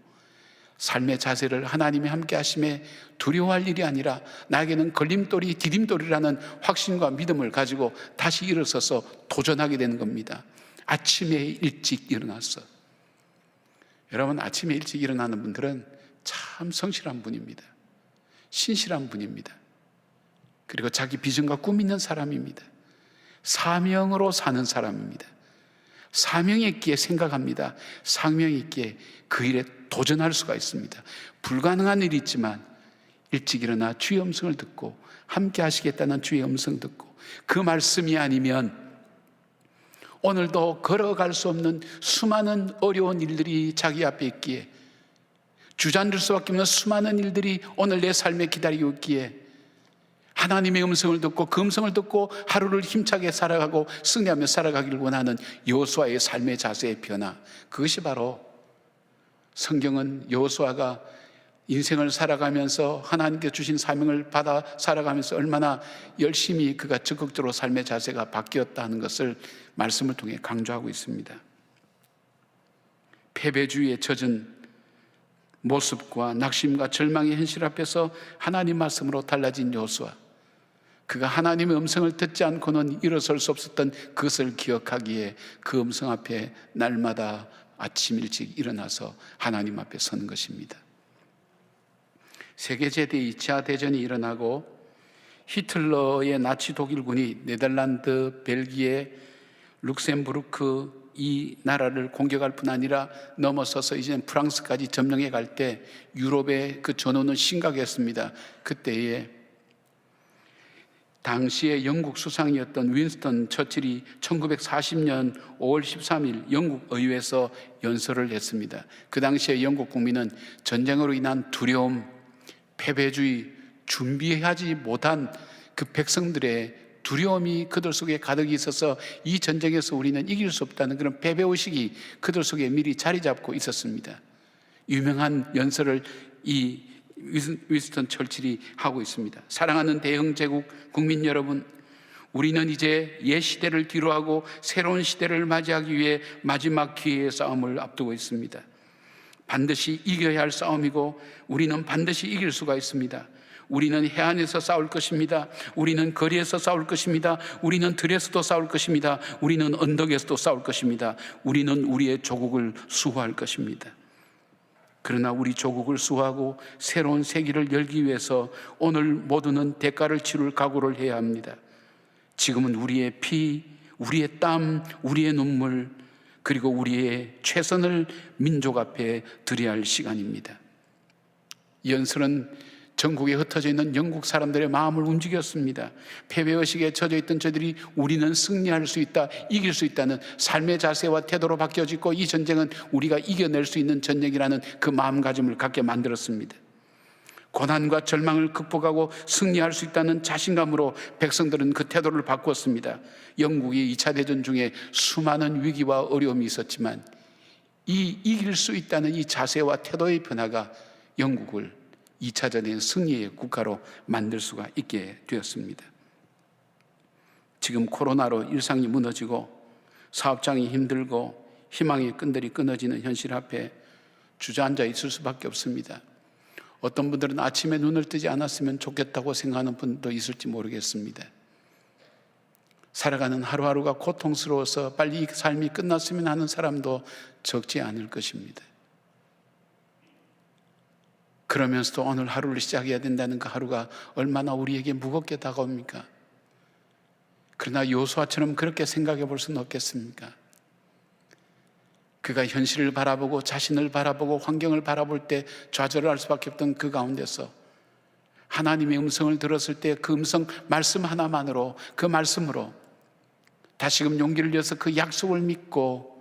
삶의 자세를 하나님이 함께 하심에 두려워할 일이 아니라 나에게는 걸림돌이 디딤돌이라는 확신과 믿음을 가지고 다시 일어서서 도전하게 되는 겁니다. 아침에 일찍 일어났어. 여러분, 아침에 일찍 일어나는 분들은 참 성실한 분입니다. 신실한 분입니다. 그리고 자기 비전과 꿈 있는 사람입니다. 사명으로 사는 사람입니다. 사명이 있기에 생각합니다. 사명이 있기에 그 일에 도전할 수가 있습니다. 불가능한 일이 있지만 일찍 일어나 주의 음성을 듣고 함께 하시겠다는 주의 음성 듣고 그 말씀이 아니면 오늘도 걸어갈 수 없는 수많은 어려운 일들이 자기 앞에 있기에, 주저앉을 수밖에 없는 수많은 일들이 오늘 내 삶에 기다리고 있기에 하나님의 음성을 듣고 그 음성을 듣고 하루를 힘차게 살아가고 승리하며 살아가기를 원하는 여호수아의 삶의 자세의 변화, 그것이 바로 성경은 여호수아가 인생을 살아가면서 하나님께 주신 사명을 받아 살아가면서 얼마나 열심히 그가 적극적으로 삶의 자세가 바뀌었다 하는 것을 말씀을 통해 강조하고 있습니다. 패배주의에 젖은 모습과 낙심과 절망의 현실 앞에서 하나님 말씀으로 달라진 여호수아, 그가 하나님의 음성을 듣지 않고는 일어설 수 없었던 그것을 기억하기에 그 음성 앞에 날마다 아침 일찍 일어나서 하나님 앞에 서는 것입니다. 세계제 2차 대전이 일어나고 히틀러의 나치 독일군이 네덜란드, 벨기에, 룩셈부르크 이 나라를 공격할 뿐 아니라 넘어서서 이제 프랑스까지 점령해 갈 때 유럽의 그 전후는 심각했습니다. 그때에 당시의 영국 수상이었던 윈스턴 처칠이 1940년 5월 13일 영국 의회에서 연설을 했습니다. 그 당시에 영국 국민은 전쟁으로 인한 두려움, 패배주의, 준비하지 못한 그 백성들의 두려움이 그들 속에 가득히 있어서 이 전쟁에서 우리는 이길 수 없다는 그런 패배의식이 그들 속에 미리 자리 잡고 있었습니다. 유명한 연설을 이 윈스턴 처칠이 하고 있습니다. 사랑하는 대영제국 국민 여러분, 우리는 이제 옛 시대를 뒤로하고 새로운 시대를 맞이하기 위해 마지막 기회의 싸움을 앞두고 있습니다. 반드시 이겨야 할 싸움이고 우리는 반드시 이길 수가 있습니다. 우리는 해안에서 싸울 것입니다. 우리는 거리에서 싸울 것입니다. 우리는 들에서도 싸울 것입니다. 우리는 언덕에서도 싸울 것입니다. 우리는 우리의 조국을 수호할 것입니다. 그러나 우리 조국을 수호하고 새로운 세기를 열기 위해서 오늘 모두는 대가를 치를 각오를 해야 합니다. 지금은 우리의 피, 우리의 땀, 우리의 눈물, 그리고 우리의 최선을 민족 앞에 드려야 할 시간입니다. 이 연설은 전국에 흩어져 있는 영국 사람들의 마음을 움직였습니다. 패배의식에 젖어 있던 저들이 우리는 승리할 수 있다, 이길 수 있다는 삶의 자세와 태도로 바뀌어지고 이 전쟁은 우리가 이겨낼 수 있는 전쟁이라는 그 마음가짐을 갖게 만들었습니다. 고난과 절망을 극복하고 승리할 수 있다는 자신감으로 백성들은 그 태도를 바꾸었습니다. 영국이 2차 대전 중에 수많은 위기와 어려움이 있었지만 이 이길 수 있다는 이 자세와 태도의 변화가 영국을 2차전의 승리의 국가로 만들 수가 있게 되었습니다. 지금 코로나로 일상이 무너지고 사업장이 힘들고 희망의 끈들이 끊어지는 현실 앞에 주저앉아 있을 수밖에 없습니다. 어떤 분들은 아침에 눈을 뜨지 않았으면 좋겠다고 생각하는 분도 있을지 모르겠습니다. 살아가는 하루하루가 고통스러워서 빨리 이 삶이 끝났으면 하는 사람도 적지 않을 것입니다. 그러면서도 오늘 하루를 시작해야 된다는 그 하루가 얼마나 우리에게 무겁게 다가옵니까? 그러나 여호수아처럼 그렇게 생각해 볼 수는 없겠습니까? 그가 현실을 바라보고 자신을 바라보고 환경을 바라볼 때 좌절할 수밖에 없던 그 가운데서 하나님의 음성을 들었을 때 그 음성 말씀 하나만으로, 그 말씀으로 다시금 용기를 내서 그 약속을 믿고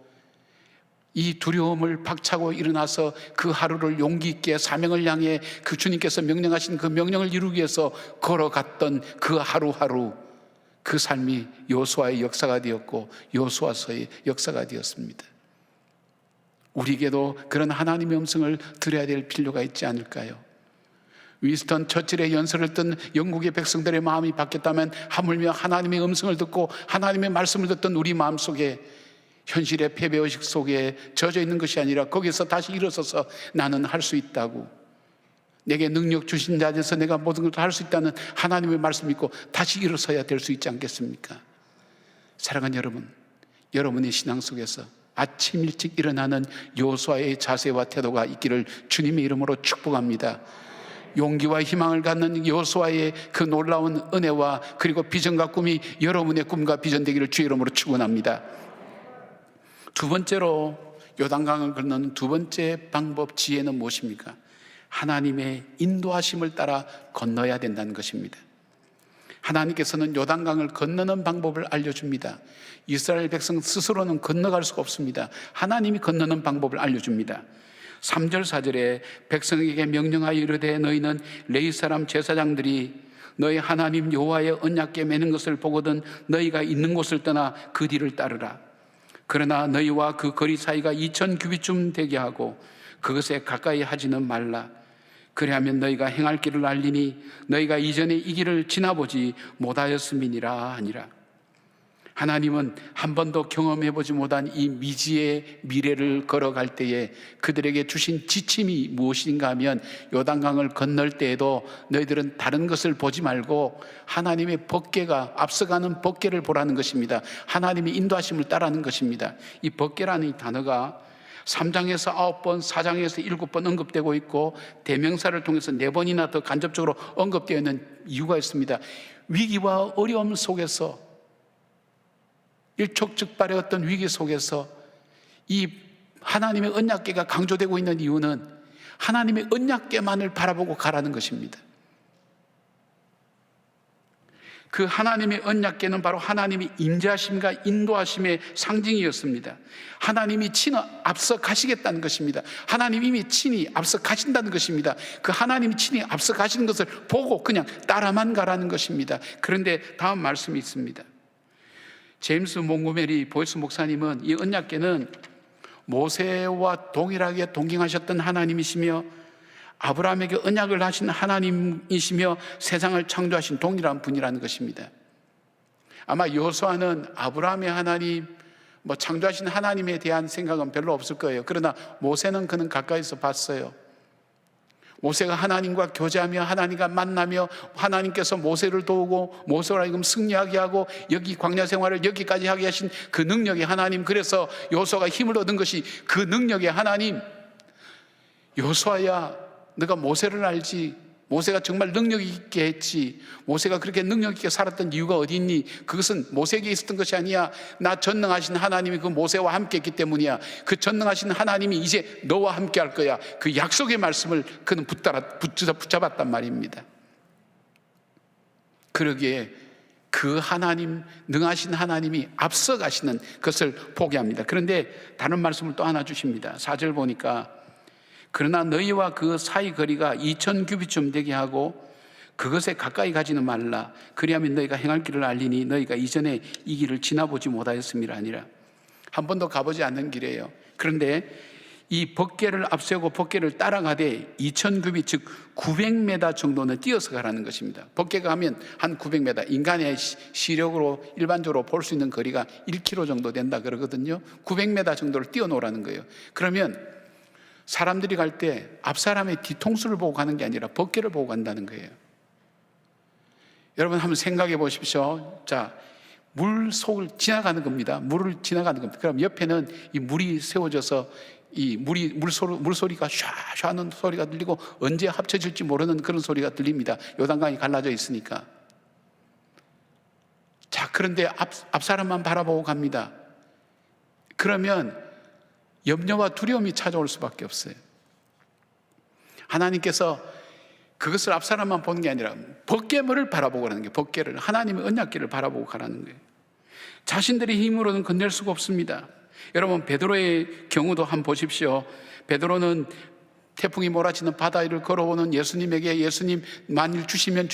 이 두려움을 박차고 일어나서 그 하루를 용기 있게 사명을 향해 그 주님께서 명령하신 그 명령을 이루기 위해서 걸어갔던 그 하루하루, 그 삶이 여호수아의 역사가 되었고 여호수아서의 역사가 되었습니다. 우리에게도 그런 하나님의 음성을 들어야 될 필요가 있지 않을까요? 윈스턴 처칠의 연설을 듣던 영국의 백성들의 마음이 바뀌었다면 하물며 하나님의 음성을 듣고 하나님의 말씀을 듣던 우리 마음속에 현실의 패배의식 속에 젖어 있는 것이 아니라 거기서 다시 일어서서 나는 할 수 있다고, 내게 능력 주신 자에서 내가 모든 것을 할 수 있다는 하나님의 말씀 믿고 다시 일어서야 될 수 있지 않겠습니까? 사랑하는 여러분, 여러분의 신앙 속에서 아침 일찍 일어나는 여호수아의 자세와 태도가 있기를 주님의 이름으로 축복합니다. 용기와 희망을 갖는 여호수아의 그 놀라운 은혜와 그리고 비전과 꿈이 여러분의 꿈과 비전 되기를 주의 이름으로 축원합니다. 두 번째로 요단강을 건너는 두 번째 방법, 지혜는 무엇입니까? 하나님의 인도하심을 따라 건너야 된다는 것입니다. 하나님께서는 요단강을 건너는 방법을 알려줍니다. 이스라엘 백성 스스로는 건너갈 수가 없습니다. 하나님이 건너는 방법을 알려줍니다. 3절 4절에 백성에게 명령하여 이르되 너희는 레위 사람 제사장들이 너희 하나님 여호와의 언약궤 매는 것을 보거든 너희가 있는 곳을 떠나 그 뒤를 따르라. 그러나 너희와 그 거리 사이가 2000 규빗쯤 되게 하고 그것에 가까이 하지는 말라. 그리하면 너희가 행할 길을 알리니 너희가 이전에 이 길을 지나보지 못하였음이니라 하니라. 하나님은 한 번도 경험해보지 못한 이 미지의 미래를 걸어갈 때에 그들에게 주신 지침이 무엇인가 하면 요단강을 건널 때에도 너희들은 다른 것을 보지 말고 하나님의 법궤가 앞서가는 법궤를 보라는 것입니다. 하나님의 인도하심을 따라하는 것입니다. 이 법궤라는 이 단어가 3장에서 9번, 4장에서 7번 언급되고 있고 대명사를 통해서 4번이나 더 간접적으로 언급되어 있는 이유가 있습니다. 위기와 어려움 속에서, 일촉즉발의 어떤 위기 속에서 이 하나님의 언약궤가 강조되고 있는 이유는 하나님의 언약궤만을 바라보고 가라는 것입니다. 그 하나님의 언약궤는 바로 하나님의 임재하심과 인도하심의 상징이었습니다. 하나님이 친히 앞서 가시겠다는 것입니다. 하나님이 이미 친히 앞서 가신다는 것입니다. 그 하나님이 친히 앞서 가시는 것을 보고 그냥 따라만 가라는 것입니다. 그런데 다음 말씀이 있습니다. 제임스 몽고메리 보이스 목사님은 이 언약궤는 모세와 동일하게 동경하셨던 하나님이시며 아브라함에게 언약을 하신 하나님이시며 세상을 창조하신 동일한 분이라는 것입니다. 아마 여호수아는 아브라함의 하나님, 창조하신 하나님에 대한 생각은 별로 없을 거예요. 그러나 모세는 그는 가까이서 봤어요. 모세가 하나님과 교제하며 하나님과 만나며 하나님께서 모세를 도우고 모세로 하여금 승리하게 하고 여기 광야 생활을 여기까지 하게 하신 그 능력의 하나님, 그래서 여호수아가 힘을 얻은 것이 그 능력의 하나님. 여호수아야, 너가 모세를 알지? 모세가 정말 능력 있게 했지. 모세가 그렇게 능력 있게 살았던 이유가 어디 있니? 그것은 모세에게 있었던 것이 아니야. 나 전능하신 하나님이 그 모세와 함께 했기 때문이야. 그 전능하신 하나님이 이제 너와 함께 할 거야. 그 약속의 말씀을 그는 붙잡았단 말입니다. 그러기에 그 하나님, 능하신 하나님이 앞서 가시는 것을 보게 합니다. 그런데 다른 말씀을 또 하나 주십니다. 4절 보니까 그러나 너희와 그 사이 거리가 2000 규빗쯤 되게 하고 그것에 가까이 가지는 말라. 그리하면 너희가 행할 길을 알리니 너희가 이전에 이 길을 지나보지 못하였음이라 아니라. 한 번도 가보지 않는 길이에요. 그런데 이 법궤를 앞세우고 법궤를 따라가되 2000 규빗, 즉 900m 정도는 뛰어서 가라는 것입니다. 법궤가 하면 한 900m, 인간의 시력으로 일반적으로 볼 수 있는 거리가 1km 정도 된다 그러거든요. 900m 정도를 뛰어놓으라는 거예요. 그러면 사람들이 갈 때 앞 사람의 뒤통수를 보고 가는 게 아니라 법궤를 보고 간다는 거예요. 여러분 한번 생각해 보십시오. 자, 물 속을 지나가는 겁니다. 물을 지나가는 겁니다. 그럼 옆에는 이 물이 세워져서 이 물소리가 샤샤 하는 소리가 들리고 언제 합쳐질지 모르는 그런 소리가 들립니다. 요단강이 갈라져 있으니까. 자, 그런데 앞사람만 바라보고 갑니다. 그러면 염려와 두려움이 찾아올 수밖에 없어요. 하나님께서 그것을 앞사람만 보는 게 아니라 법궤를 바라보고 가라는 거예요. 법궤를, 하나님의 언약궤를 바라보고 가라는 거예요. 자신들의 힘으로는 건넬 수가 없습니다. 여러분, 베드로의 경우도 한번 보십시오. 베드로는 태풍이 몰아치는 바다 위를 걸어오는 예수님에게 예수님 만일 주시면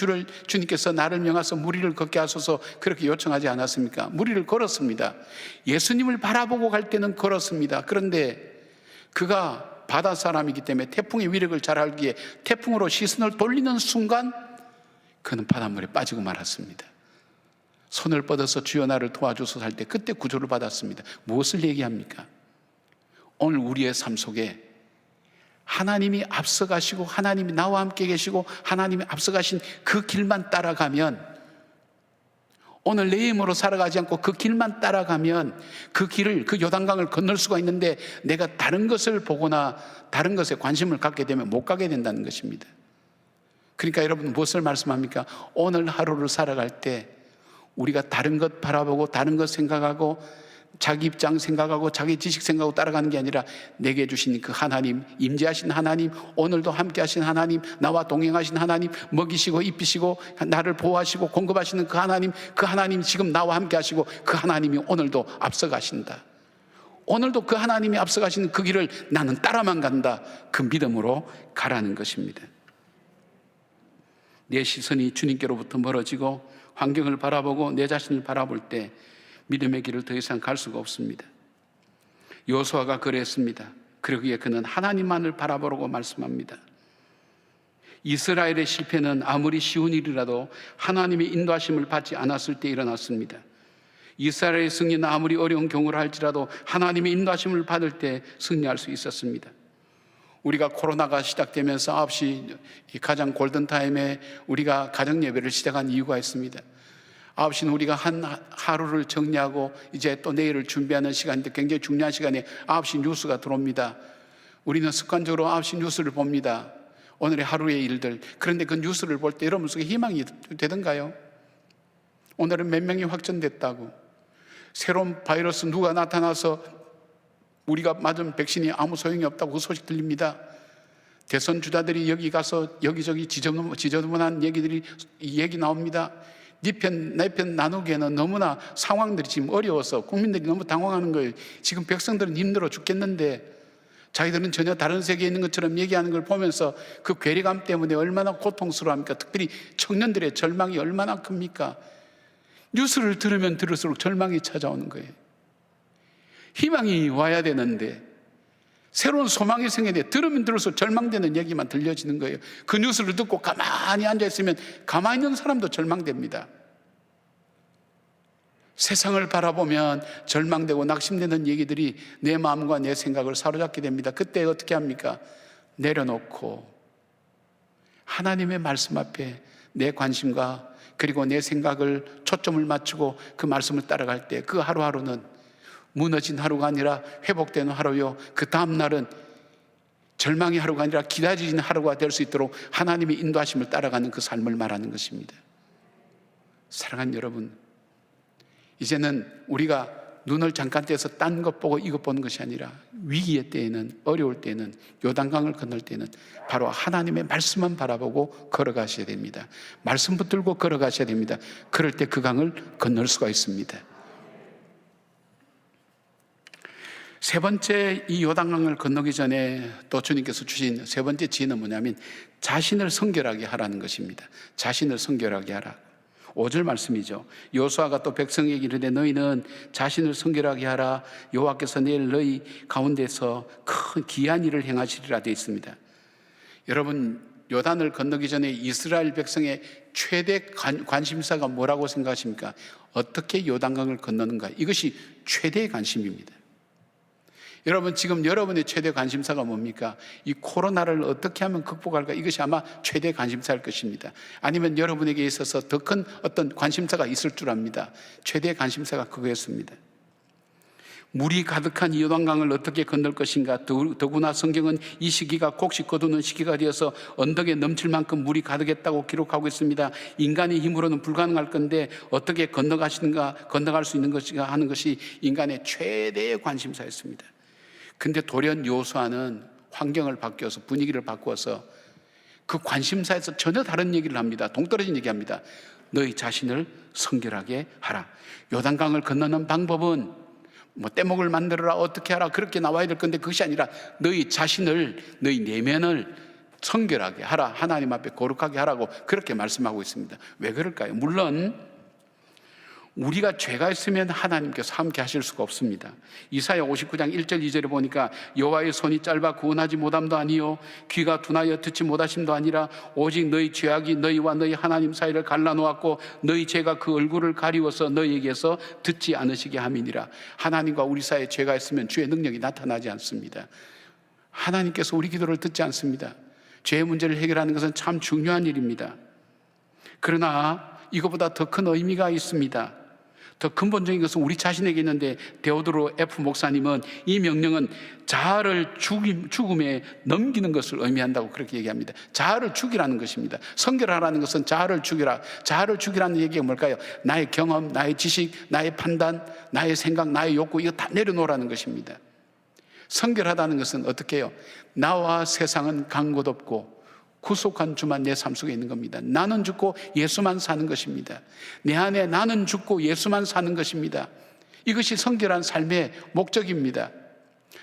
주님께서 나를 명하사 무리를 걷게 하소서 그렇게 요청하지 않았습니까? 무리를 걸었습니다. 예수님을 바라보고 갈 때는 걸었습니다. 그런데 그가 바다 사람이기 때문에 태풍의 위력을 잘 알기에 태풍으로 시선을 돌리는 순간 그는 바닷물에 빠지고 말았습니다. 손을 뻗어서 주여 나를 도와주소서 할 때 그때 구조를 받았습니다. 무엇을 얘기합니까? 오늘 우리의 삶 속에 하나님이 앞서가시고 하나님이 나와 함께 계시고 하나님이 앞서가신 그 길만 따라가면, 오늘 내 힘으로 살아가지 않고 그 길만 따라가면 그 길을, 그 요단강을 건널 수가 있는데 내가 다른 것을 보거나 다른 것에 관심을 갖게 되면 못 가게 된다는 것입니다. 그러니까 여러분 무엇을 말씀합니까? 오늘 하루를 살아갈 때 우리가 다른 것 바라보고 다른 것 생각하고 자기 입장 생각하고 자기 지식 생각하고 따라가는 게 아니라 내게 주신 그 하나님, 임재하신 하나님, 오늘도 함께 하신 하나님, 나와 동행하신 하나님, 먹이시고 입히시고 나를 보호하시고 공급하시는 그 하나님 지금 나와 함께 하시고 그 하나님이 오늘도 앞서가신다. 오늘도 그 하나님이 앞서가시는 그 길을 나는 따라만 간다. 그 믿음으로 가라는 것입니다. 내 시선이 주님께로부터 멀어지고 환경을 바라보고 내 자신을 바라볼 때 믿음의 길을 더 이상 갈 수가 없습니다. 여호수아가 그랬습니다. 그러기에 그는 하나님만을 바라보라고 말씀합니다. 이스라엘의 실패는 아무리 쉬운 일이라도 하나님의 인도하심을 받지 않았을 때 일어났습니다. 이스라엘의 승리는 아무리 어려운 경우를 할지라도 하나님의 인도하심을 받을 때 승리할 수 있었습니다. 우리가 코로나가 시작되면서 9시 가장 골든타임에 우리가 가정예배를 시작한 이유가 있습니다. 9시는 우리가 한 하루를 정리하고 이제 또 내일을 준비하는 시간인데 굉장히 중요한 시간에 9시 뉴스가 들어옵니다. 우리는 습관적으로 9시 뉴스를 봅니다. 오늘의 하루의 일들. 그런데 그 뉴스를 볼 때 여러분 속에 희망이 되던가요? 오늘은 몇 명이 확진됐다고, 새로운 바이러스 누가 나타나서 우리가 맞은 백신이 아무 소용이 없다고 그 소식 들립니다. 대선 주자들이 여기 가서 여기저기 지저분한 얘기 나옵니다. 네 편, 내 편 나누기에는 너무나 상황들이 지금 어려워서 국민들이 너무 당황하는 거예요. 지금 백성들은 힘들어 죽겠는데 자기들은 전혀 다른 세계에 있는 것처럼 얘기하는 걸 보면서 그 괴리감 때문에 얼마나 고통스러워합니까? 특별히 청년들의 절망이 얼마나 큽니까? 뉴스를 들으면 들을수록 절망이 찾아오는 거예요. 희망이 와야 되는데, 새로운 소망이 생겨야 돼. 들으면 들을수록 절망되는 얘기만 들려지는 거예요. 그 뉴스를 듣고 가만히 앉아있으면 가만히 있는 사람도 절망됩니다. 세상을 바라보면 절망되고 낙심되는 얘기들이 내 마음과 내 생각을 사로잡게 됩니다. 그때 어떻게 합니까? 내려놓고 하나님의 말씀 앞에 내 관심과 그리고 내 생각을 초점을 맞추고 그 말씀을 따라갈 때 그 하루하루는 무너진 하루가 아니라 회복되는 하루요, 그 다음 날은 절망의 하루가 아니라 기다리는 하루가 될 수 있도록 하나님의 인도하심을 따라가는 그 삶을 말하는 것입니다. 사랑하는 여러분, 이제는 우리가 눈을 잠깐 떼서 딴 것 보고 이것 보는 것이 아니라 위기의 때에는, 어려울 때에는, 요단강을 건널 때에는 바로 하나님의 말씀만 바라보고 걸어가셔야 됩니다. 말씀 붙들고 걸어가셔야 됩니다. 그럴 때 그 강을 건널 수가 있습니다. 세 번째, 이 요단강을 건너기 전에 또 주님께서 주신 세 번째 지혜는 뭐냐면 자신을 성결하게 하라는 것입니다. 자신을 성결하게 하라. 5절 말씀이죠. 여호수아가 또 백성에게 이르되 너희는 자신을 성결하게 하라. 여호와께서 내일 너희 가운데서 큰 기이한 일을 행하시리라 되어 있습니다. 여러분, 요단을 건너기 전에 이스라엘 백성의 최대 관심사가 뭐라고 생각하십니까? 어떻게 요단강을 건너는가? 이것이 최대의 관심입니다. 여러분, 지금 여러분의 최대 관심사가 뭡니까? 이 코로나를 어떻게 하면 극복할까? 이것이 아마 최대 관심사일 것입니다. 아니면 여러분에게 있어서 더 큰 어떤 관심사가 있을 줄 압니다. 최대 관심사가 그거였습니다. 물이 가득한 이 요단강을 어떻게 건널 것인가. 더구나 성경은 이 시기가 곡식 거두는 시기가 되어서 언덕에 넘칠 만큼 물이 가득했다고 기록하고 있습니다. 인간의 힘으로는 불가능할 건데 어떻게 건너갈 수 있는 것인가 하는 것이 인간의 최대의 관심사였습니다. 근데 돌연 여호수아는 환경을 바뀌어서 분위기를 바꾸어서 그 관심사에서 전혀 다른 얘기를 합니다. 동떨어진 얘기합니다. 너희 자신을 성결하게 하라. 요단강을 건너는 방법은 뭐 떼목을 만들어라, 어떻게 하라, 그렇게 나와야 될 건데 그것이 아니라 너희 자신을, 너희 내면을 성결하게 하라, 하나님 앞에 거룩하게 하라고 그렇게 말씀하고 있습니다. 왜 그럴까요? 물론 우리가 죄가 있으면 하나님께서 함께 하실 수가 없습니다. 이사야 59장 1절 2절에 보니까 여호와의 손이 짧아 구원하지 못함도 아니요 귀가 둔하여 듣지 못하심도 아니라 오직 너희 죄악이 너희와 너희 하나님 사이를 갈라놓았고 너희 죄가 그 얼굴을 가리워서 너희에게서 듣지 않으시게 함이니라. 하나님과 우리 사이에 죄가 있으면 주의 능력이 나타나지 않습니다. 하나님께서 우리 기도를 듣지 않습니다. 죄의 문제를 해결하는 것은 참 중요한 일입니다. 그러나 이것보다 더 큰 의미가 있습니다. 더 근본적인 것은 우리 자신에게 있는데, 데오드로 F 목사님은 이 명령은 자아를 죽음에 넘기는 것을 의미한다고 그렇게 얘기합니다. 자아를 죽이라는 것입니다. 성결하라는 것은 자아를 죽이라. 자아를 죽이라는 얘기가 뭘까요? 나의 경험, 나의 지식, 나의 판단, 나의 생각, 나의 욕구, 이거 다 내려놓으라는 것입니다. 성결하다는 것은 어떻게 해요? 나와 세상은 간 곳 없고 구속한 주만 내 삶 속에 있는 겁니다. 나는 죽고 예수만 사는 것입니다. 내 안에 나는 죽고 예수만 사는 것입니다. 이것이 성결한 삶의 목적입니다.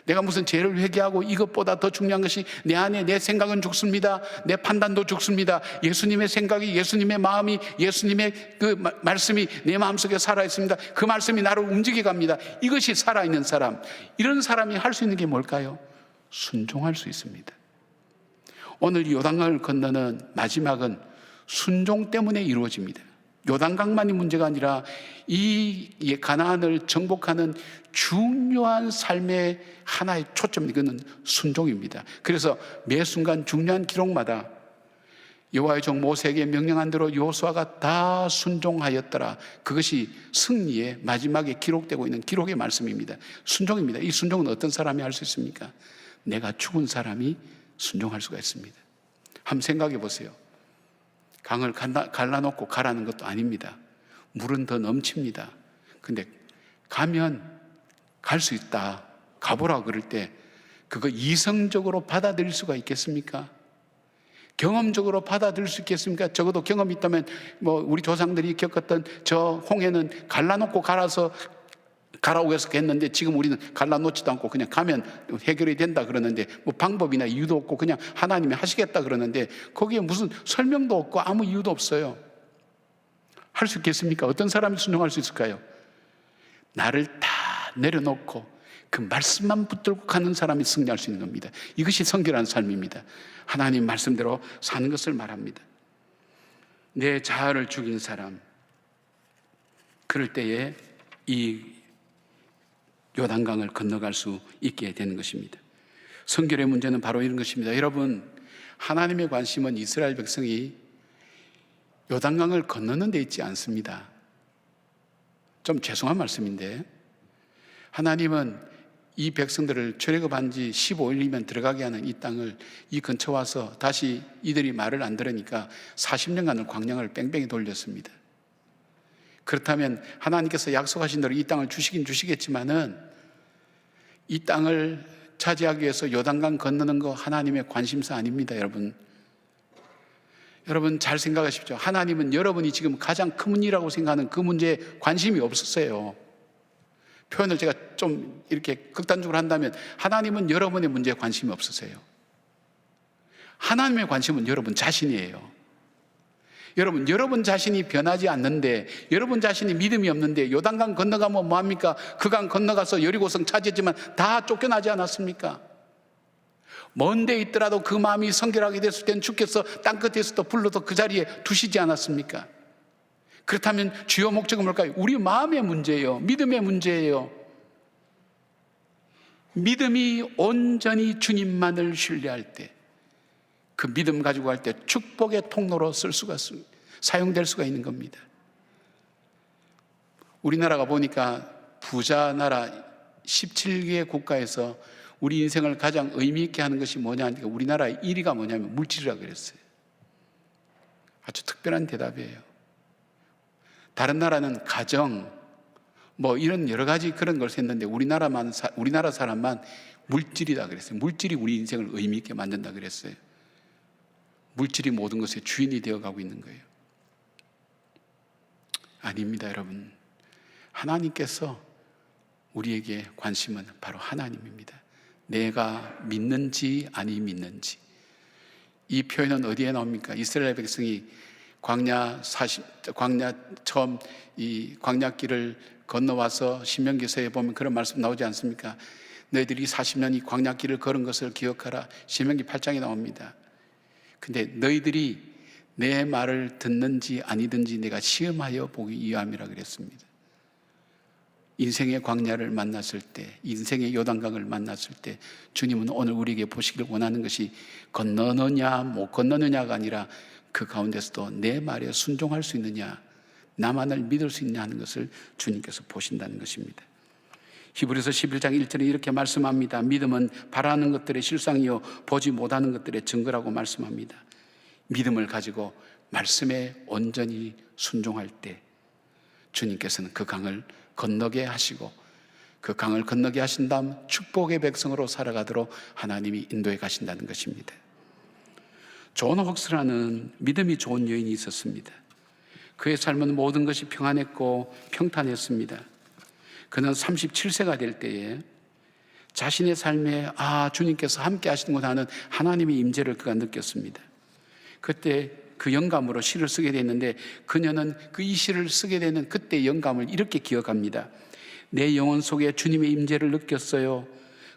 내가 무슨 죄를 회개하고 이것보다 더 중요한 것이 내 안에 내 생각은 죽습니다. 내 판단도 죽습니다. 예수님의 생각이, 예수님의 마음이, 예수님의 그 말씀이 내 마음속에 살아있습니다. 그 말씀이 나를 움직여 갑니다. 이것이 살아있는 사람, 이런 사람이 할 수 있는 게 뭘까요? 순종할 수 있습니다. 오늘 요단강을 건너는 마지막은 순종 때문에 이루어집니다. 요단강만이 문제가 아니라 이 가나안을 정복하는 중요한 삶의 하나의 초점, 이거는 순종입니다. 그래서 매 순간 중요한 기록마다 여호와의 종 모세에게 명령한 대로 여호수아가 다 순종하였더라. 그것이 승리의 마지막에 기록되고 있는 기록의 말씀입니다. 순종입니다. 이 순종은 어떤 사람이 할 수 있습니까? 내가 죽은 사람이 순종할 수가 있습니다. 한번 생각해 보세요. 강을 갈라놓고 가라는 것도 아닙니다. 물은 더 넘칩니다. 근데 가면 갈 수 있다, 가보라 그럴 때 그거 이성적으로 받아들일 수가 있겠습니까? 경험적으로 받아들일 수 있겠습니까? 적어도 경험이 있다면 뭐 우리 조상들이 겪었던 저 홍해는 갈라놓고 가라고 해서 했는데 지금 우리는 갈라놓지도 않고 그냥 가면 해결이 된다 그러는데 뭐 방법이나 이유도 없고 그냥 하나님이 하시겠다 그러는데 거기에 무슨 설명도 없고 아무 이유도 없어요. 할 수 있겠습니까? 어떤 사람이 순종할 수 있을까요? 나를 다 내려놓고 그 말씀만 붙들고 가는 사람이 승리할 수 있는 겁니다. 이것이 성결한 삶입니다. 하나님 말씀대로 사는 것을 말합니다. 내 자아를 죽인 사람, 그럴 때에 이 요단강을 건너갈 수 있게 되는 것입니다. 성결의 문제는 바로 이런 것입니다. 여러분, 하나님의 관심은 이스라엘 백성이 요단강을 건너는 데 있지 않습니다. 좀 죄송한 말씀인데, 하나님은 이 백성들을 출애굽한 지 15일이면 들어가게 하는 이 땅을 이 근처 와서 다시 이들이 말을 안 들으니까 40년간을 광야를 뺑뺑이 돌렸습니다. 그렇다면 하나님께서 약속하신 대로 이 땅을 주시긴 주시겠지만은 이 땅을 차지하기 위해서 요단강 건너는 거 하나님의 관심사 아닙니다, 여러분. 여러분 잘 생각하십시오. 하나님은 여러분이 지금 가장 큰 일이라고 생각하는 그 문제에 관심이 없으세요. 표현을 제가 좀 이렇게 극단적으로 한다면 하나님은 여러분의 문제에 관심이 없으세요. 하나님의 관심은 여러분 자신이에요. 여러분 자신이 변하지 않는데, 여러분 자신이 믿음이 없는데 요단강 건너가면 뭐합니까? 그 강 건너가서 여리고성 차지했지만 다 쫓겨나지 않았습니까? 먼 데 있더라도 그 마음이 성결하게 됐을 땐 주께서 땅끝에서도 불러서 그 자리에 두시지 않았습니까? 그렇다면 주요 목적은 뭘까요? 우리 마음의 문제예요. 믿음의 문제예요. 믿음이 온전히 주님만을 신뢰할 때, 그 믿음 가지고 갈 때 축복의 통로로 사용될 수가 있는 겁니다. 우리나라가 보니까 부자 나라 17개 국가에서 우리 인생을 가장 의미 있게 하는 것이 뭐냐 하니까 우리나라의 1위가 뭐냐면 물질이라고 그랬어요. 아주 특별한 대답이에요. 다른 나라는 가정, 뭐 이런 여러 가지 그런 걸 했는데 우리나라 사람만 물질이다 그랬어요. 물질이 우리 인생을 의미 있게 만든다 그랬어요. 물질이 모든 것의 주인이 되어가고 있는 거예요. 아닙니다, 여러분. 하나님께서 우리에게 관심은 바로 하나님입니다. 내가 믿는지 아니 믿는지. 이 표현은 어디에 나옵니까? 이스라엘 백성이 광야 처음 이 광야길을 건너와서 신명기서에 보면 그런 말씀 나오지 않습니까? 너희들이 40년 이 광야길을 걸은 것을 기억하라. 신명기 8장에 나옵니다. 근데 너희들이 내 말을 듣는지 아니든지 내가 시험하여 보기 위함이라 그랬습니다. 인생의 광야를 만났을 때, 인생의 요단강을 만났을 때 주님은 오늘 우리에게 보시기를 원하는 것이 건너느냐 못 건너느냐가 아니라 그 가운데서도 내 말에 순종할 수 있느냐, 나만을 믿을 수 있느냐 하는 것을 주님께서 보신다는 것입니다. 히브리서 11장 1절에 이렇게 말씀합니다. 믿음은 바라는 것들의 실상이요 보지 못하는 것들의 증거라고 말씀합니다. 믿음을 가지고 말씀에 온전히 순종할 때 주님께서는 그 강을 건너게 하시고 그 강을 건너게 하신 다음 축복의 백성으로 살아가도록 하나님이 인도해 가신다는 것입니다. 존 헉스라는 믿음이 좋은 여인이 있었습니다. 그의 삶은 모든 것이 평안했고 평탄했습니다. 그는 37세가 될 때에 자신의 삶에 주님께서 함께 하시는구나 하는 하나님의 임재를 그가 느꼈습니다. 그때 그 영감으로 시를 쓰게 됐는데 그녀는 이 시를 쓰게 되는 그때 영감을 이렇게 기억합니다. 내 영혼 속에 주님의 임재를 느꼈어요.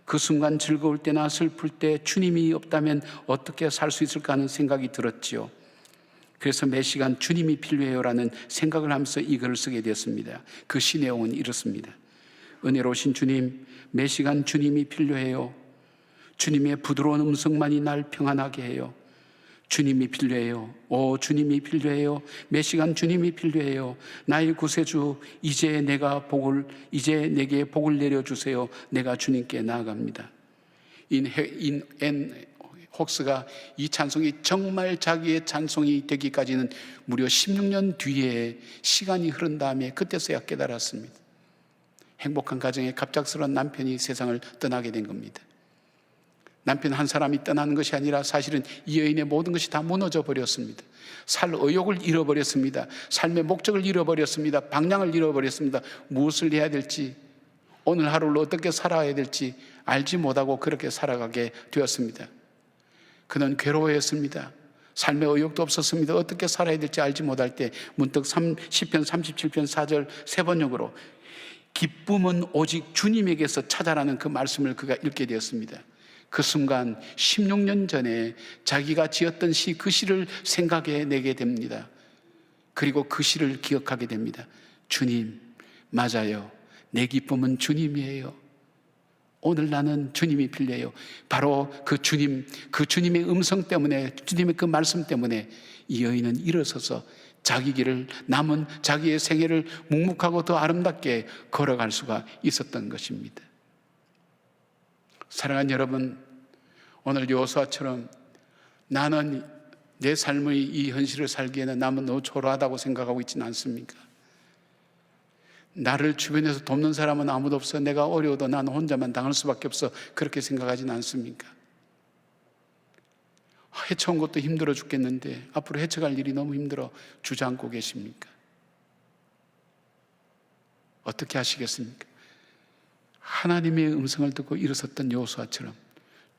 그 순간 즐거울 때나 슬플 때 주님이 없다면 어떻게 살 수 있을까 하는 생각이 들었지요. 그래서 매 시간 주님이 필요해요라는 생각을 하면서 이 글을 쓰게 되었습니다. 그 시 내용은 이렇습니다. 은혜로우신 주님, 매 시간 주님이 필요해요. 주님의 부드러운 음성만이 날 평안하게 해요. 주님이 필요해요. 주님이 필요해요. 매 시간 주님이 필요해요. 나의 구세주, 이제 내게 복을 내려주세요. 내가 주님께 나아갑니다. 앤 혹스가 이 찬송이 정말 자기의 찬송이 되기까지는 무려 16년 뒤에 시간이 흐른 다음에 그때서야 깨달았습니다. 행복한 가정에 갑작스러운 남편이 세상을 떠나게 된 겁니다. 남편 한 사람이 떠나는 것이 아니라 사실은 이 여인의 모든 것이 다 무너져 버렸습니다. 살 의욕을 잃어버렸습니다. 삶의 목적을 잃어버렸습니다. 방향을 잃어버렸습니다. 무엇을 해야 될지, 오늘 하루를 어떻게 살아야 될지 알지 못하고 그렇게 살아가게 되었습니다. 그는 괴로워했습니다. 삶의 의욕도 없었습니다. 어떻게 살아야 될지 알지 못할 때 문득 시편 37편 4절 세 번역으로 기쁨은 오직 주님에게서 찾아라는 그 말씀을 그가 읽게 되었습니다. 그 순간 16년 전에 자기가 지었던 그 시를 생각해내게 됩니다. 그리고 그 시를 기억하게 됩니다. 주님, 맞아요. 내 기쁨은 주님이에요. 오늘 나는 주님이 필요해요. 바로 그 주님의 음성 때문에, 주님의 그 말씀 때문에 이 여인은 일어서서 자기 길을, 남은 자기의 생애를 묵묵하고 더 아름답게 걸어갈 수가 있었던 것입니다. 사랑하는 여러분, 오늘 여호수아처럼 나는 내 삶의 이 현실을 살기에는 나는 너무 초라하다고 생각하고 있지는 않습니까? 나를 주변에서 돕는 사람은 아무도 없어. 내가 어려워도 나는 혼자만 당할 수밖에 없어. 그렇게 생각하지는 않습니까? 헤쳐온 것도 힘들어 죽겠는데 앞으로 헤쳐갈 일이 너무 힘들어 주저앉고 계십니까? 어떻게 하시겠습니까? 하나님의 음성을 듣고 일어섰던 여호수아처럼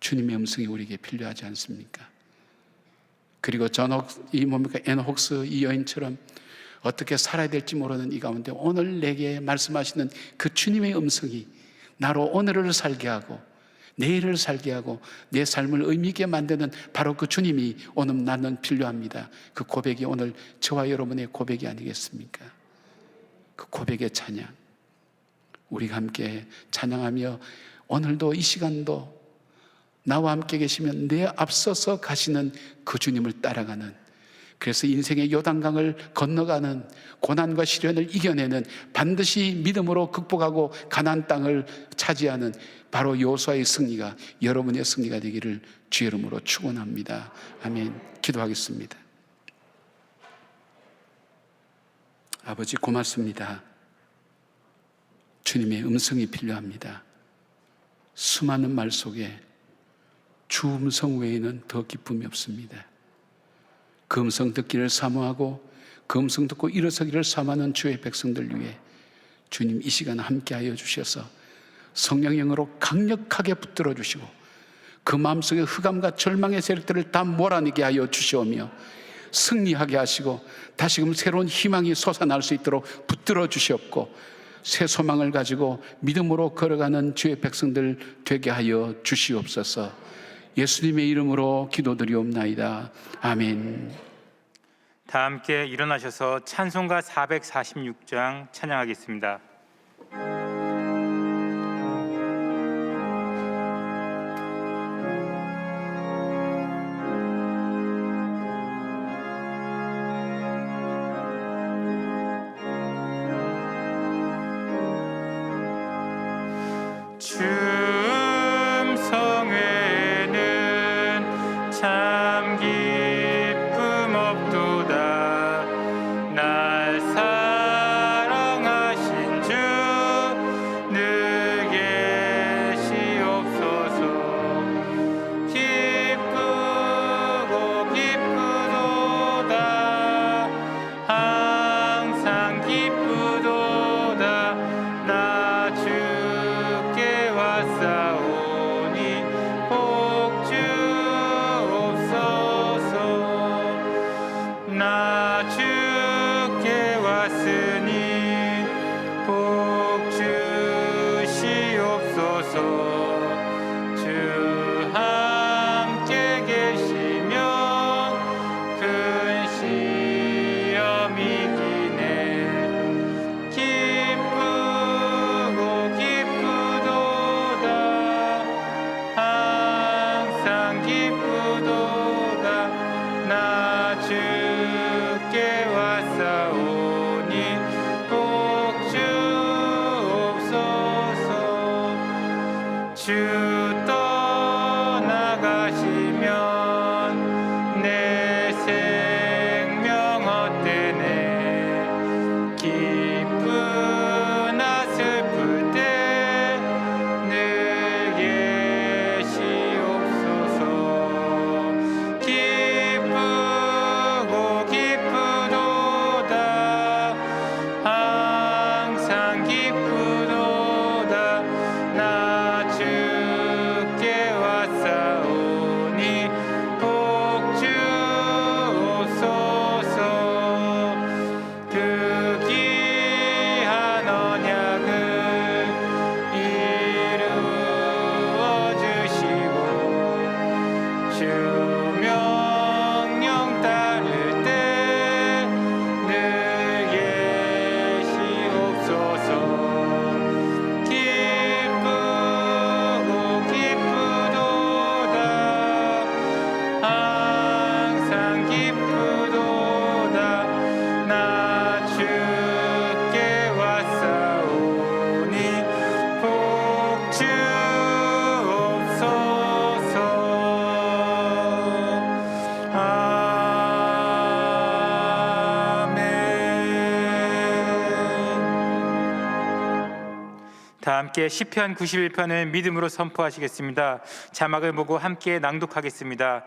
주님의 음성이 우리에게 필요하지 않습니까? 그리고 앤 혹스 이 여인처럼 어떻게 살아야 될지 모르는 이 가운데 오늘 내게 말씀하시는 그 주님의 음성이 나로 오늘을 살게 하고 내일을 살게 하고 내 삶을 의미 있게 만드는 바로 그 주님이 오늘 나는 필요합니다. 그 고백이 오늘 저와 여러분의 고백이 아니겠습니까? 그 고백의 찬양, 우리가 함께 찬양하며 오늘도 이 시간도 나와 함께 계시면 내 앞서서 가시는 그 주님을 따라가는 그래서 인생의 요단강을 건너가는 고난과 시련을 이겨내는, 반드시 믿음으로 극복하고 가나안 땅을 차지하는 바로 여호수아의 승리가 여러분의 승리가 되기를 주의 이름으로 축원합니다. 아멘. 기도하겠습니다. 아버지 고맙습니다. 주님의 음성이 필요합니다. 수많은 말 속에 주 음성 외에는 더 기쁨이 없습니다. 그 음성 듣기를 사모하고 그 음성 듣고 일어서기를 사모하는 주의 백성들 위해 주님 이 시간 함께하여 주셔서 성령의 영으로 강력하게 붙들어 주시고 그 마음속의 흑암과 절망의 세력들을 다 몰아내게 하여 주시오며 승리하게 하시고 다시금 새로운 희망이 솟아날 수 있도록 붙들어 주시옵고 새 소망을 가지고 믿음으로 걸어가는 주의 백성들 되게 하여 주시옵소서. 예수님의 이름으로 기도드리옵나이다. 아멘. 다 함께 일어나셔서 찬송가 446장 찬양하겠습니다. 주 음성 외에는 참 기쁨 없도다. 날 사랑하신 주 늘 계시옵소서. 기쁘고 기쁘도다. 항상 기쁘도다. 나 주께 왔사오니 복 주옵소서. 나 주께 왔으니 복 주시옵소서. 주 함께 계시면 큰 시험이 기네. 기쁘고 기쁘도다. 항상 기쁘도다. 나 주께 왔사오니 복 주옵소서. 주 떠나가시면 내 생명 헛되네. 기쁘나 슬플 때 늘 계시옵소서. 기쁘고 기쁘도다. 항상 기쁘도다. 나 주께 왔사오니 복 주옵소서. 그 귀한 언약을 이루어 주시고 주 명령 따를 때 늘 계시옵소서. 기쁘고 기쁘도다. 항상 기쁘도다. 나 주께 왔사오니 복 주옵소서. 아멘. 다 함께 시편 91편을 믿음으로 선포하시겠습니다. 자막을 보고 함께 낭독하겠습니다.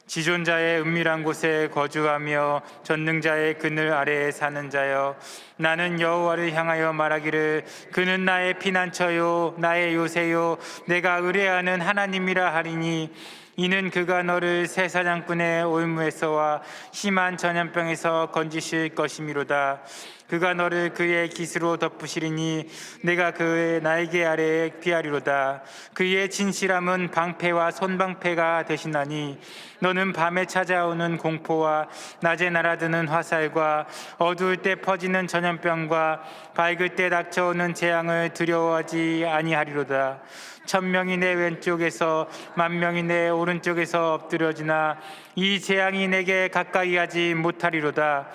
지존자의 은밀한 곳에 거주하며 전능자의 그늘 아래에 사는 자여, 나는 여호와를 향하여 말하기를 그는 나의 피난처요 나의 요새요 내가 의뢰하는 하나님이라 하리니 이는 그가 너를 새 사냥꾼의 올무에서와 심한 전염병에서 건지실 것이미로다. 그가 너를 그의 깃으로 덮으시리니 내가 그의 날개 아래에 피하리로다. 그의 진실함은 방패와 손방패가 되시나니 너는 밤에 찾아오는 공포와 낮에 날아드는 화살과 어두울 때 퍼지는 전염병과 밝을 때 닥쳐오는 재앙을 두려워하지 아니하리로다. 1000명이 내 왼쪽에서 10,000명이 내 오른쪽에서 엎드려지나 이 재앙이 내게 가까이 하지 못하리로다.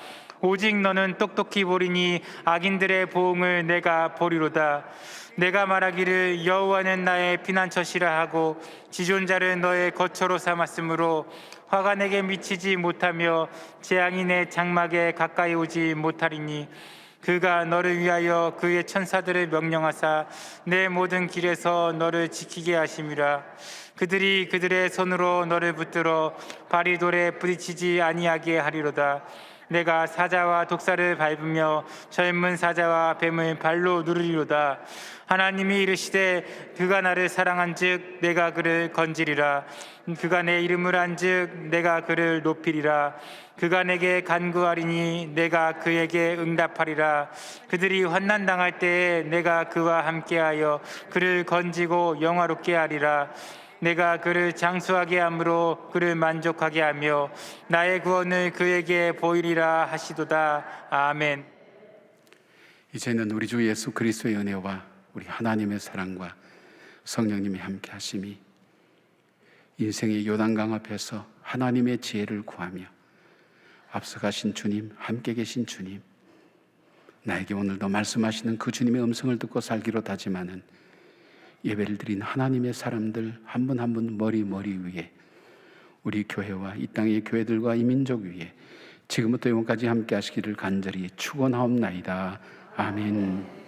오직 너는 똑똑히 보리니 악인들의 보응을 내가 보리로다. 내가 말하기를 여호와는 나의 피난처시라 하고 지존자를 너의 거처로 삼았으므로 화가 내게 미치지 못하며 재앙이 내 장막에 가까이 오지 못하리니 그가 너를 위하여 그의 천사들을 명령하사 내 모든 길에서 너를 지키게 하심이라. 그들이 그들의 손으로 너를 붙들어 발이 돌에 부딪히지 아니하게 하리로다. 내가 사자와 독사를 밟으며 젊은 사자와 뱀을 발로 누르리로다. 하나님이 이르시되 그가 나를 사랑한즉 내가 그를 건지리라. 그가 내 이름을 안즉 내가 그를 높이리라. 그가 내게 간구하리니 내가 그에게 응답하리라. 그들이 환난 당할 때에 내가 그와 함께하여 그를 건지고 영화롭게 하리라. 내가 그를 장수하게 함으로 그를 만족하게 하며 나의 구원을 그에게 보이리라 하시도다. 아멘. 이제는 우리 주 예수 그리스도의 은혜와 우리 하나님의 사랑과 성령님의 함께 하심이 인생의 요단강 앞에서 하나님의 지혜를 구하며 앞서가신 주님, 함께 계신 주님, 나에게 오늘도 말씀하시는 그 주님의 음성을 듣고 살기로 다짐하는 예배를 드린 하나님의 사람들 한 분 한 분 머리 위에 우리 교회와 이 땅의 교회들과 이 민족 위에 지금부터 영원까지 함께 하시기를 간절히 축원하옵나이다. 아멘.